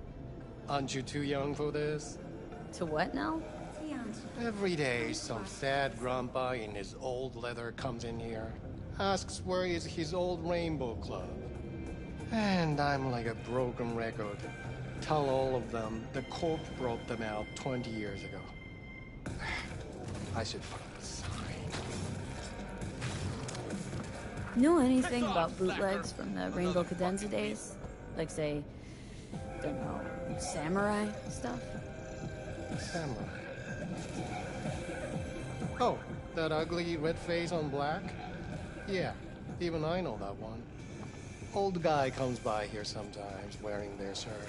Aren't you too young for this? To what now? Every day, some sad grandpa in his old leather comes in here, asks where is his old rainbow club. And I'm like a broken record. Tell all of them the Corp brought them out 20 years ago. I should find a sign. Know anything about bootlegs from the Rainbow Cadenza days? Like, say, don't know, samurai stuff? Samurai. Oh, that ugly red face on black? Yeah, even I know that one. Old guy comes by here sometimes wearing their shirt.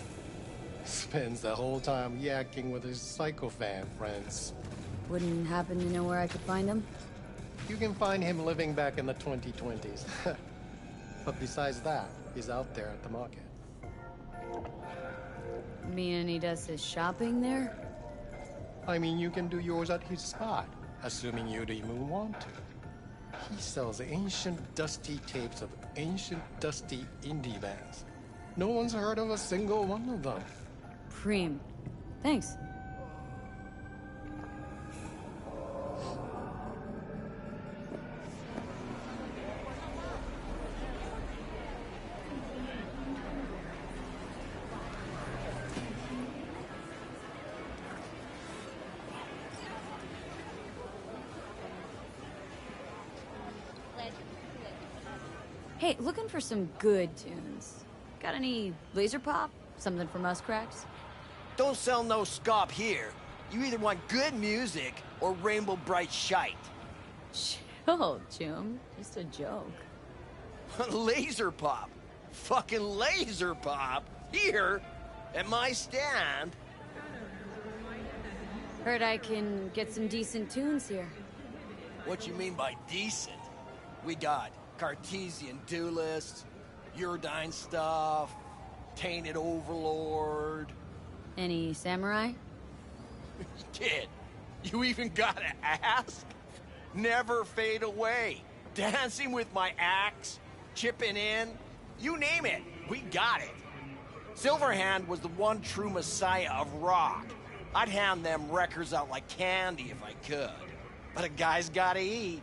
Spends the whole time yakking with his psychophan friends. Wouldn't happen to know where I could find him? You can find him living back in the 2020s. But besides that, he's out there at the market. Mean he does his shopping there? I mean, you can do yours at his spot, assuming you'd even want to. He sells ancient, dusty tapes of ancient, dusty indie bands. No one's heard of a single one of them. Preem. Thanks. Hey, looking for some good tunes. Got any laser pop? Something from us cracks? Don't sell no scop here. You either want good music or rainbow bright shite. Chill, Jim. Just a joke. Laser pop. Fucking laser pop. Here, at my stand. Heard I can get some decent tunes here. What you mean by decent? We got Cartesian Duelist, Uridine stuff, Tainted Overlord. Any samurai? Kid, you even gotta ask? Never fade away. Dancing with my axe, chipping in, you name it, we got it. Silverhand was the one true messiah of rock. I'd hand them records out like candy if I could. But a guy's gotta eat.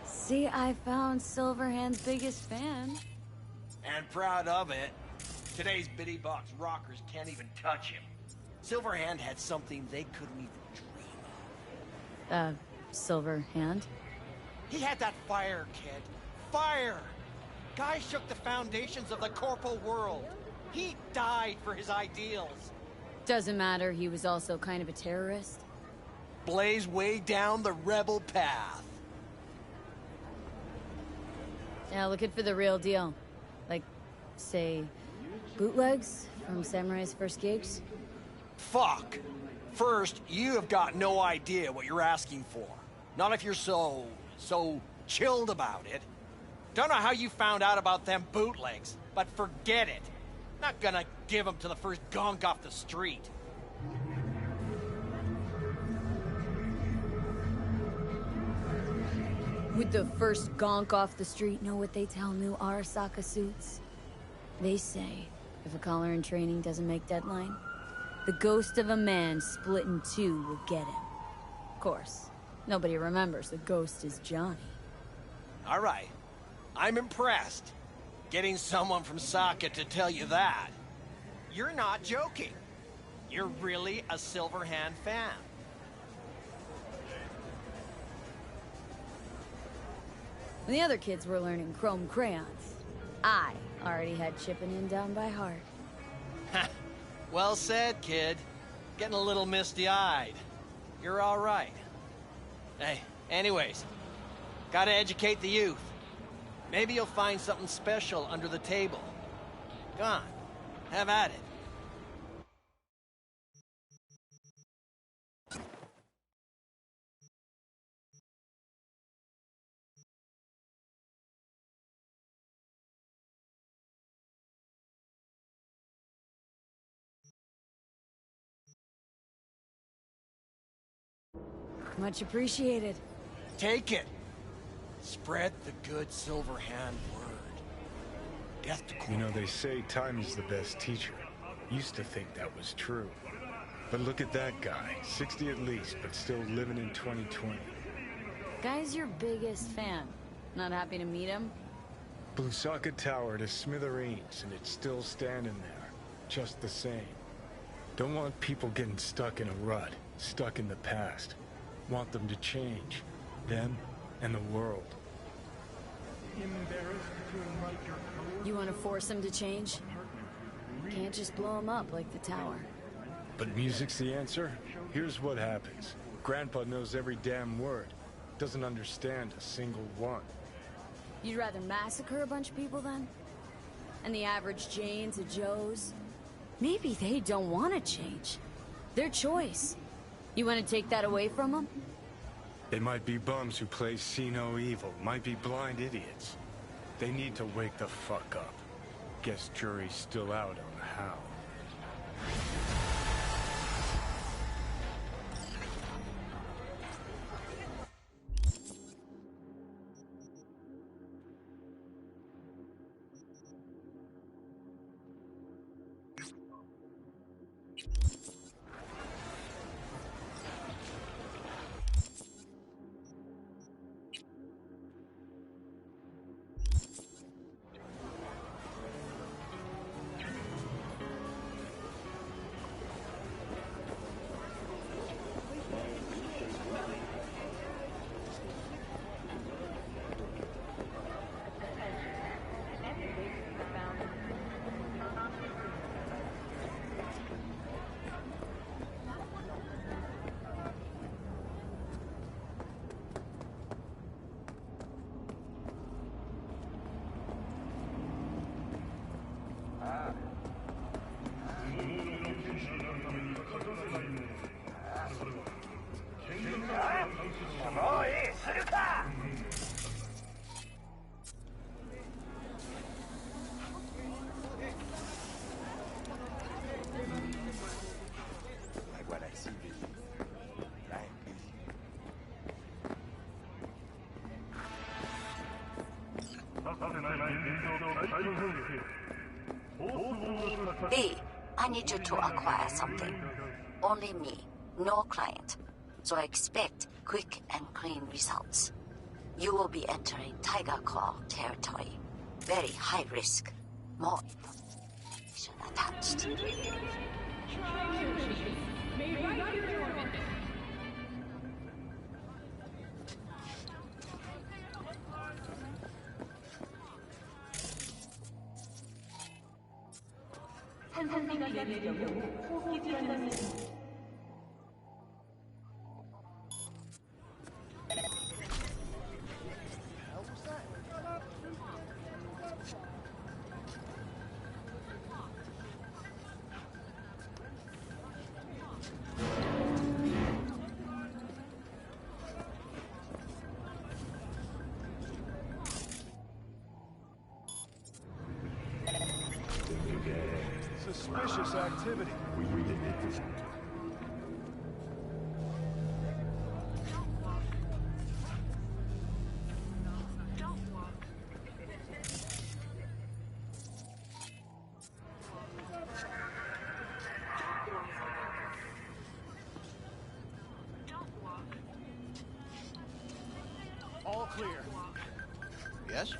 See, I found Silverhand's biggest fan. And proud of it. Today's bitty box rockers can't even touch him. Silverhand had something they couldn't even dream of. Silverhand? He had that fire, kid. Fire! Guy shook the foundations of the corporal world. He died for his ideals. Doesn't matter, he was also kind of a terrorist. Blaze way down the rebel path. Yeah, looking for the real deal. Like, say, bootlegs from Samurai's first gigs? Fuck. First, you have got no idea what you're asking for. Not if you're so chilled about it. Don't know how you found out about them bootlegs, but forget it. Not gonna give them to the first gonk off the street. Would the first gonk off the street know what they tell new Arasaka suits? They say, if a collar in training doesn't make deadline, the ghost of a man split in two will get him. Of course, nobody remembers the ghost is Johnny. All right. I'm impressed. Getting someone from Saka to tell you that. You're not joking. You're really a Silverhand fan. When the other kids were learning chrome crayons, I already had chipping in down by heart. Well said, kid. Getting a little misty-eyed. You're all right. Hey, anyways, gotta educate the youth. Maybe you'll find something special under the table. Go on, have at it. Much appreciated. Take it. Spread the good Silverhand word. Death to You know, they say time is the best teacher. Used to think that was true. But look at that guy. 60 at least, but still living in 2020. Guy's your biggest fan. Not happy to meet him? Blew Socket Tower to smithereens, and it's still standing there. Just the same. Don't want people getting stuck in a rut. Stuck in the past. Want them to change. Them and the world. You want to force him to change? Can't just blow him up like the tower. But music's the answer? Here's what happens. Grandpa knows every damn word. Doesn't understand a single one. You'd rather massacre a bunch of people then? And the average Janes and Joes? Maybe they don't want to change. Their choice. You want to take that away from them? They might be bums who play see no evil. Might be blind idiots. They need to wake the fuck up. Guess jury's still out on how. B, I need you to acquire something. Only me, no client. So I expect quick and clean results. You will be entering Tiger Claw territory. Very high risk. More information attached. 산산비가 내릴 경우 호흡기 질환이 Suspicious activity. All clear. Yes?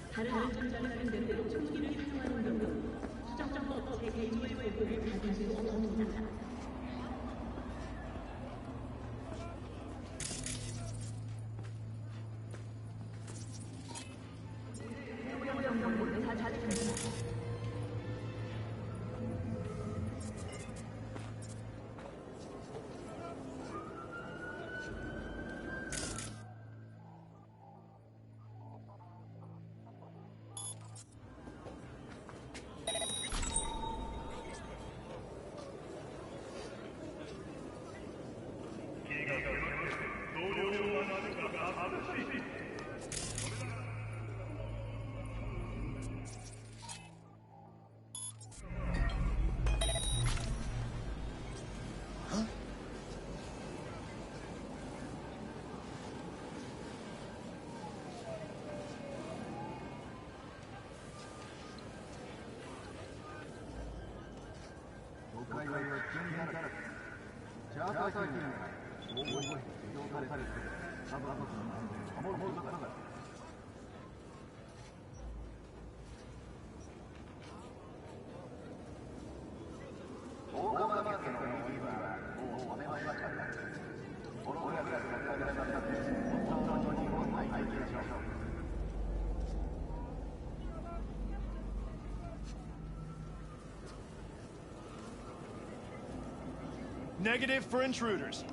Negative for intruders.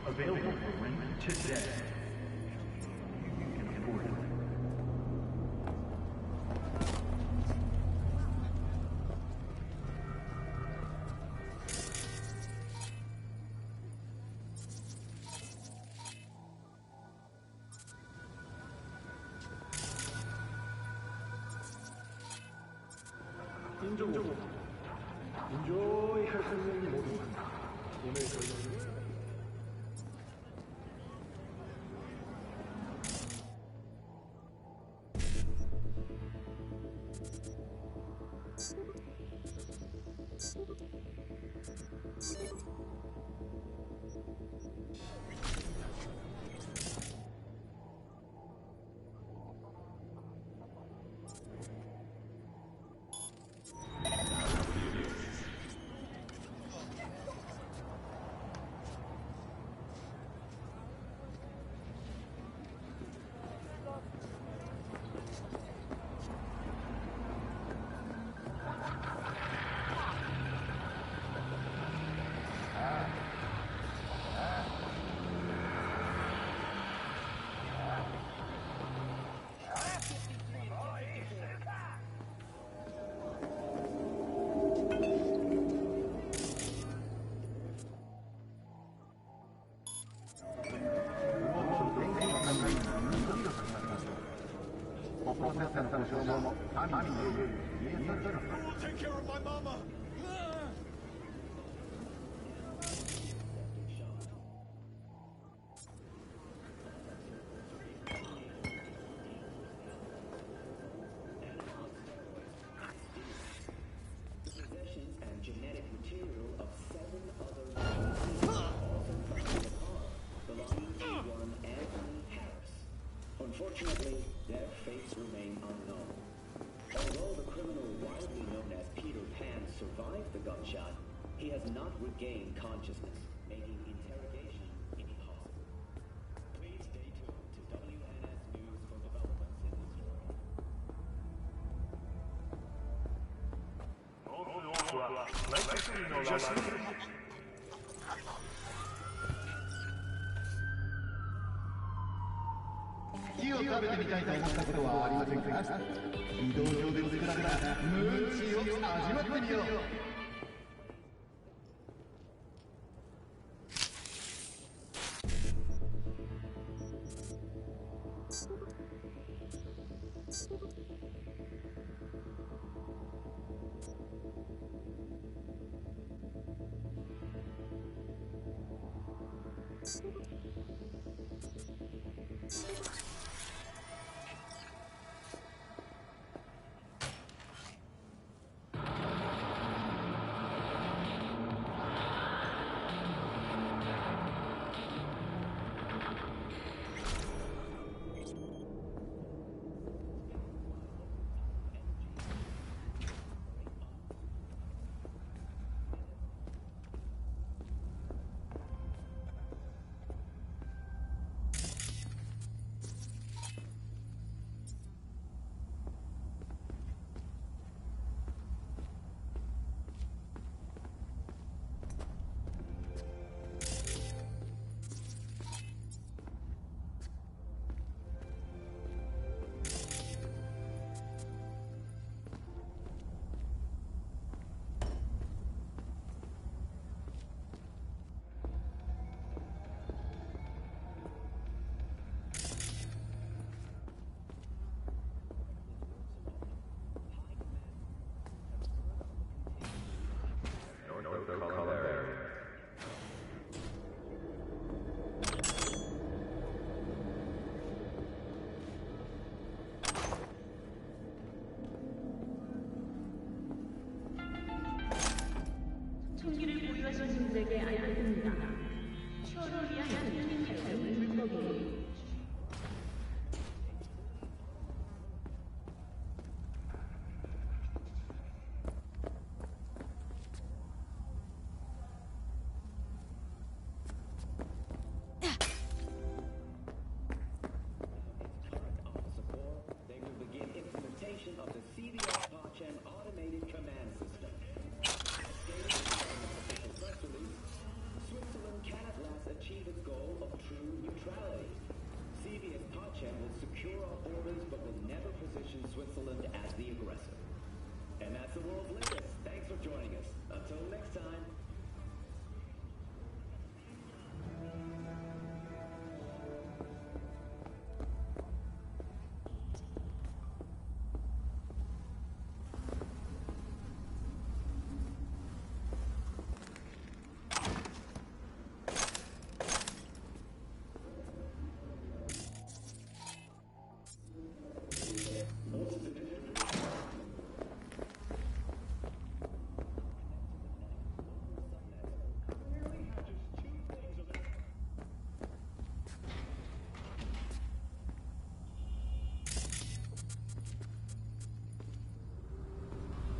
Available for rent today. You can afford it. Enjoy 할 수 있는 모든 오늘 저희는 Take care of my mama. Unfortunately, their fates remain unknown. Although the criminal widely known as Peter Pan survived the gunshot, he has not regained consciousness, making interrogation impossible. Please stay tuned to WNS News for developments in the story.木を食べてみたいと思ったことはありませんか？移動上で作られたムーンチーを味わってみよう。 가족들에게 알려드립니다. 추억을 위한 전투 탈출 물고기. They will begin implementation of the CBS Parchen automated command system. Stated in the official press release, Switzerland can at last achieve its goal of true neutrality. CBS Parchen will secure our borders but will never position Switzerland as the aggressor. And that's the world's latest. Thanks for joining us. Until next time.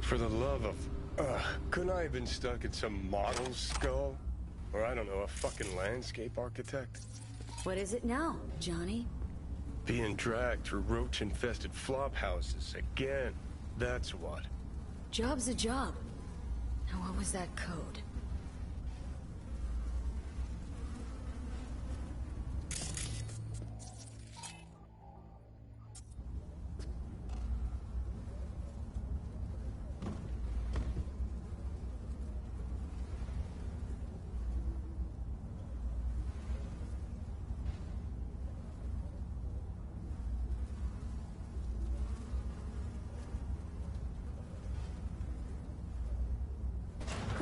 For the love of... couldn't I have been stuck in some model's skull? Or I don't know, a fucking landscape architect? What is it now, Johnny? Being dragged through roach-infested flop houses again. That's what. Job's a job. Now what was that code?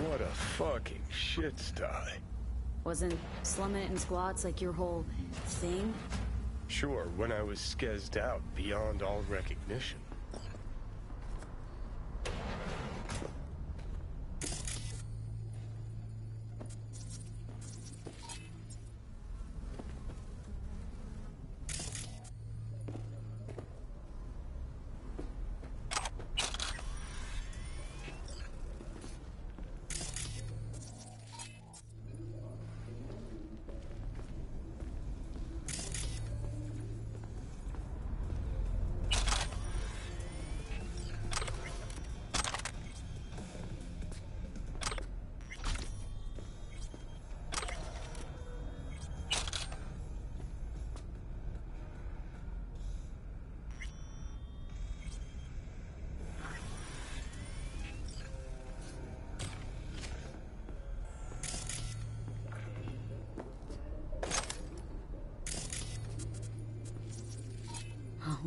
What a fucking shit sty. Wasn't slumming it in squats like your whole thing? Sure, when I was skezzed out beyond all recognition.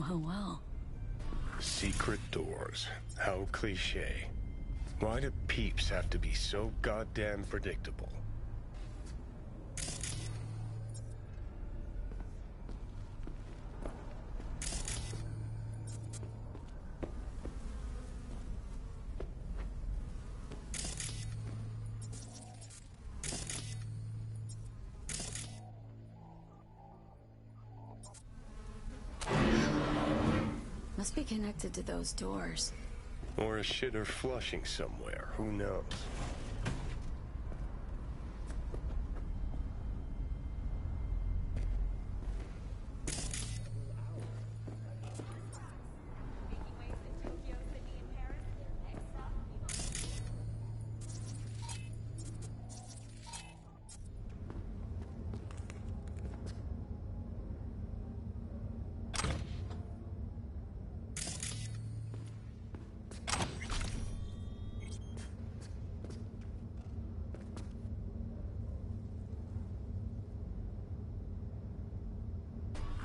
Well. Secret doors. How cliche. Why do peeps have to be so goddamn predictable? Must be connected to those doors. Or a shitter flushing somewhere, who knows?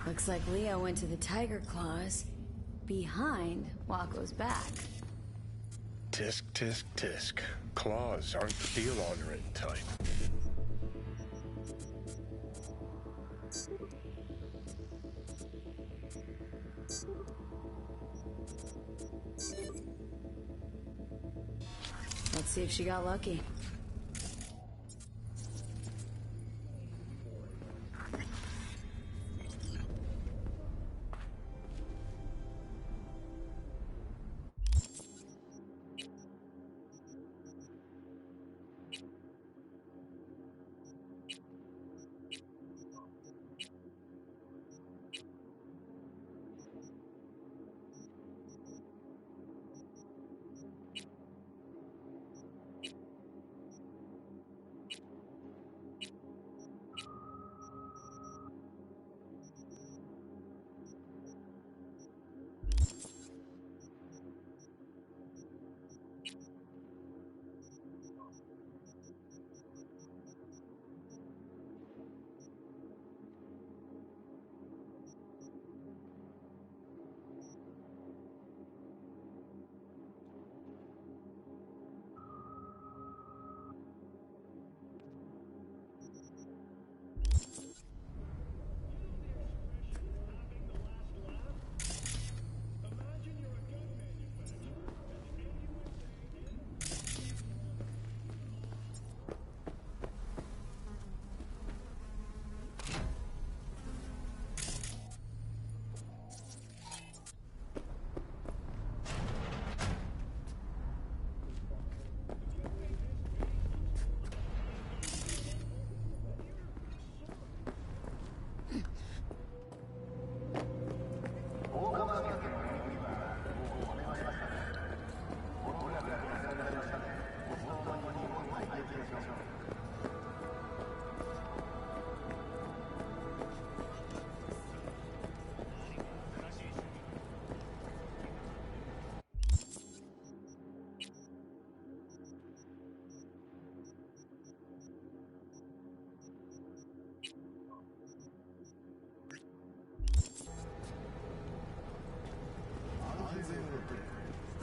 Looks like Leo went to the Tiger Claws behind Waco's back. Tisk, tisk, tisk. Claws aren't the deal-honoring type. Let's see if she got lucky.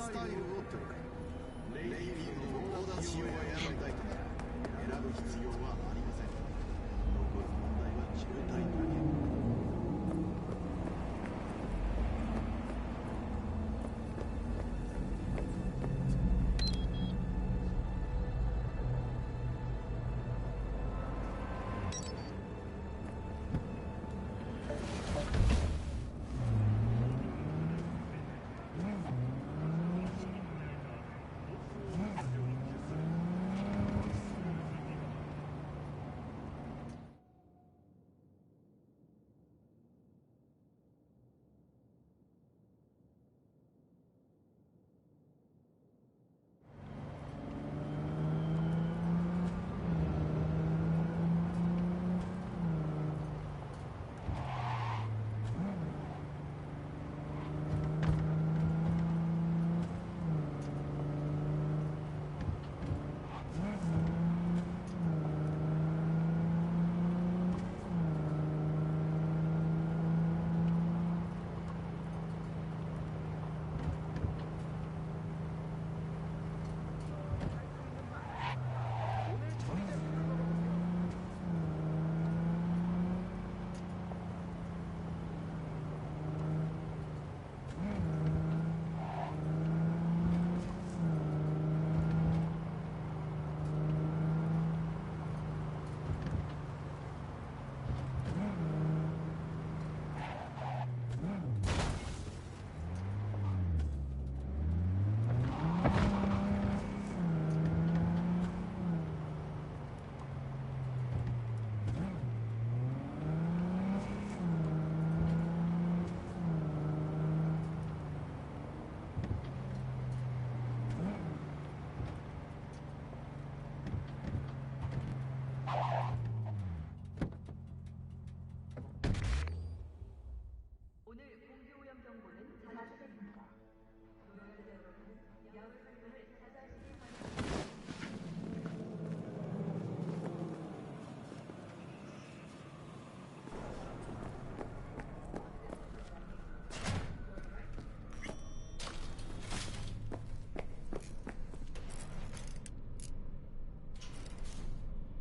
スタイルを了解。レイリーの猛打使用はやらないと選ぶ必要はありません。残る問題は渋滞だけ。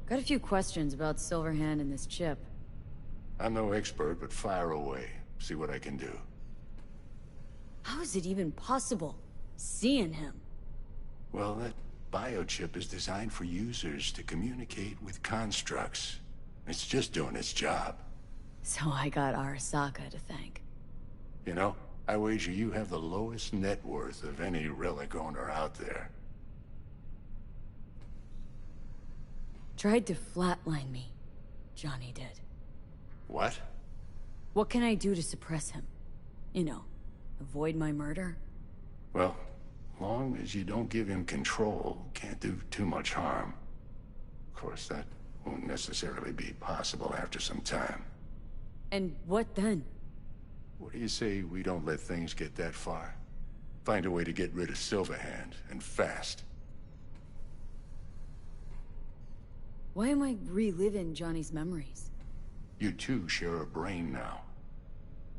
Got a few questions about Silverhand and this chip. I'm no expert, but fire away. See what I can do. How is it even possible, seeing him? Well, that biochip is designed for users to communicate with constructs. It's just doing its job. So I got Arasaka to thank. You know, I wager you have the lowest net worth of any relic owner out there. Tried to flatline me. Johnny did. What? What can I do to suppress him? You know, avoid my murder? Well, long as you don't give him control, can't do too much harm. Of course, that won't necessarily be possible after some time. And what then? What do you say we don't let things get that far? Find a way to get rid of Silverhand, and fast. Why am I reliving Johnny's memories? You two share a brain now.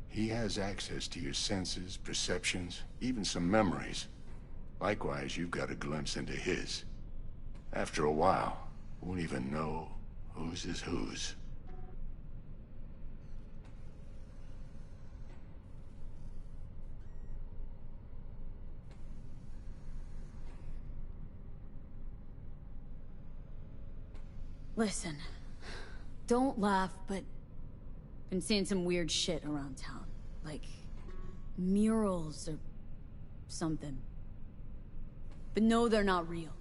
He has access to your senses, perceptions, even some memories. Likewise, you've got a glimpse into his. After a while, won't even know whose is whose. Listen, don't laugh, but been seeing some weird shit around town. Like murals or something. But no, they're not real.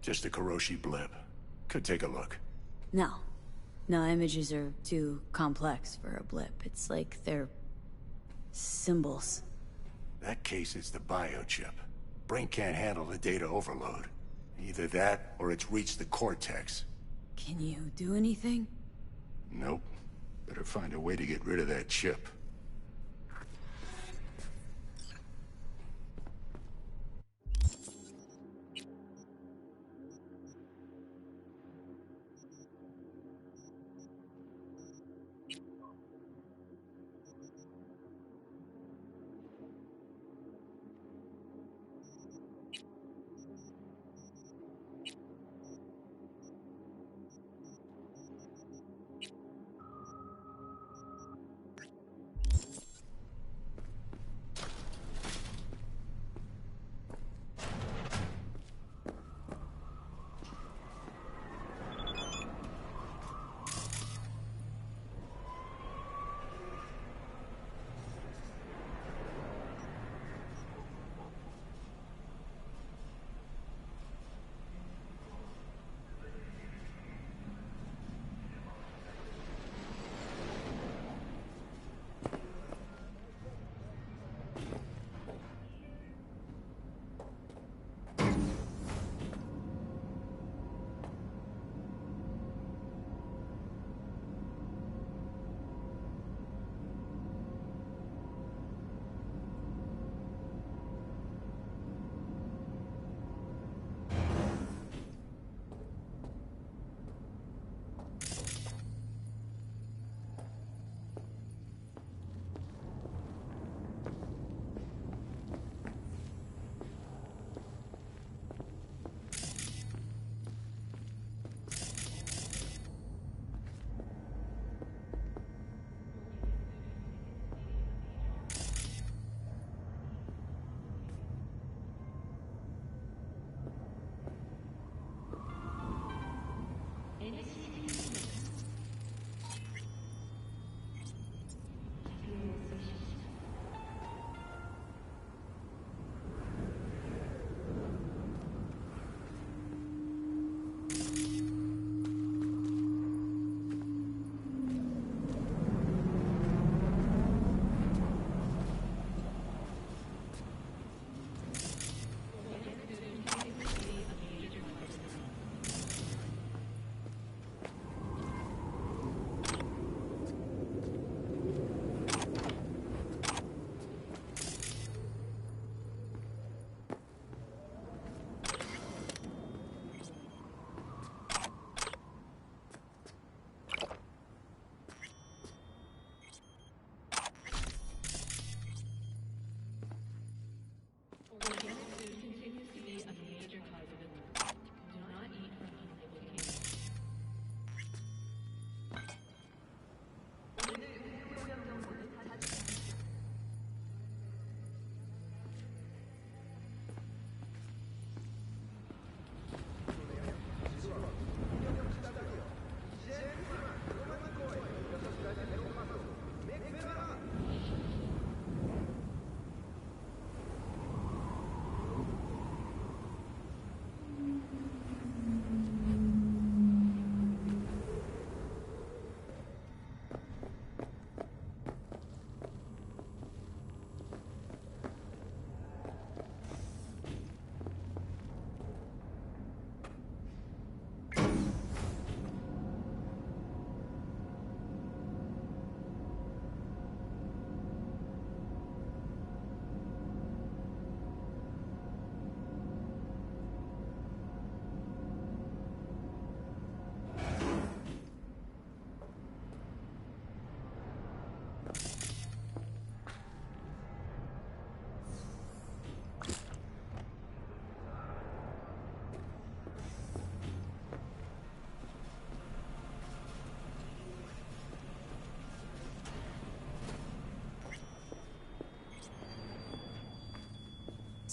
Just a Kuroshi blip. Could take a look. No. No, images are too complex for a blip. It's like they're symbols. That case is the biochip. Brain can't handle the data overload. Either that, or it's reached the cortex. Can you do anything? Nope. Better find a way to get rid of that chip.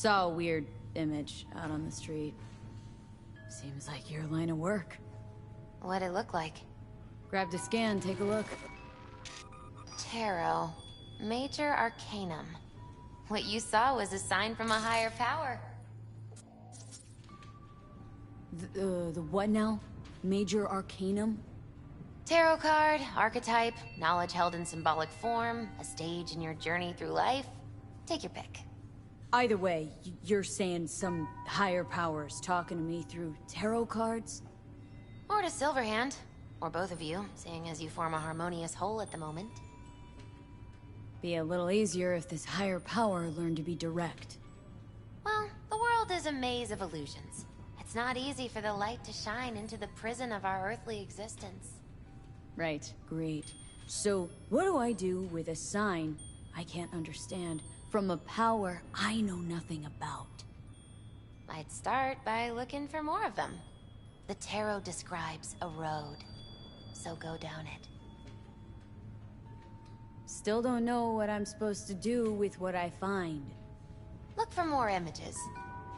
Saw a weird image out on the street. Seems like your line of work. What'd it look like? Grabbed a scan, take a look. Tarot. Major Arcanum. What you saw was a sign from a higher power. The what now? Major Arcanum? Tarot card, archetype, knowledge held in symbolic form, a stage in your journey through life. Take your pick. Either way, you're saying some higher powers talking to me through tarot cards? Or to Silverhand. Or both of you, seeing as you form a harmonious whole at the moment. Be a little easier if this higher power learned to be direct. Well, the world is a maze of illusions. It's not easy for the light to shine into the prison of our earthly existence. Right, great. So, what do I do with a sign I can't understand from a power I know nothing about? I'd start by looking for more of them. The tarot describes a road, so go down it. Still don't know what I'm supposed to do with what I find. Look for more images.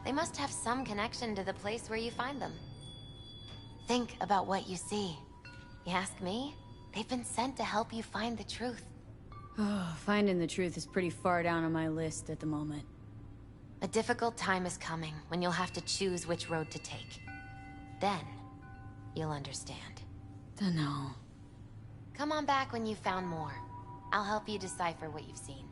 They must have some connection to the place where you find them. Think about what you see. You ask me? They've been sent to help you find the truth. Oh, finding the truth is pretty far down on my list at the moment. A difficult time is coming when you'll have to choose which road to take. Then, you'll understand. Dunno. Come on back when you've found more. I'll help you decipher what you've seen.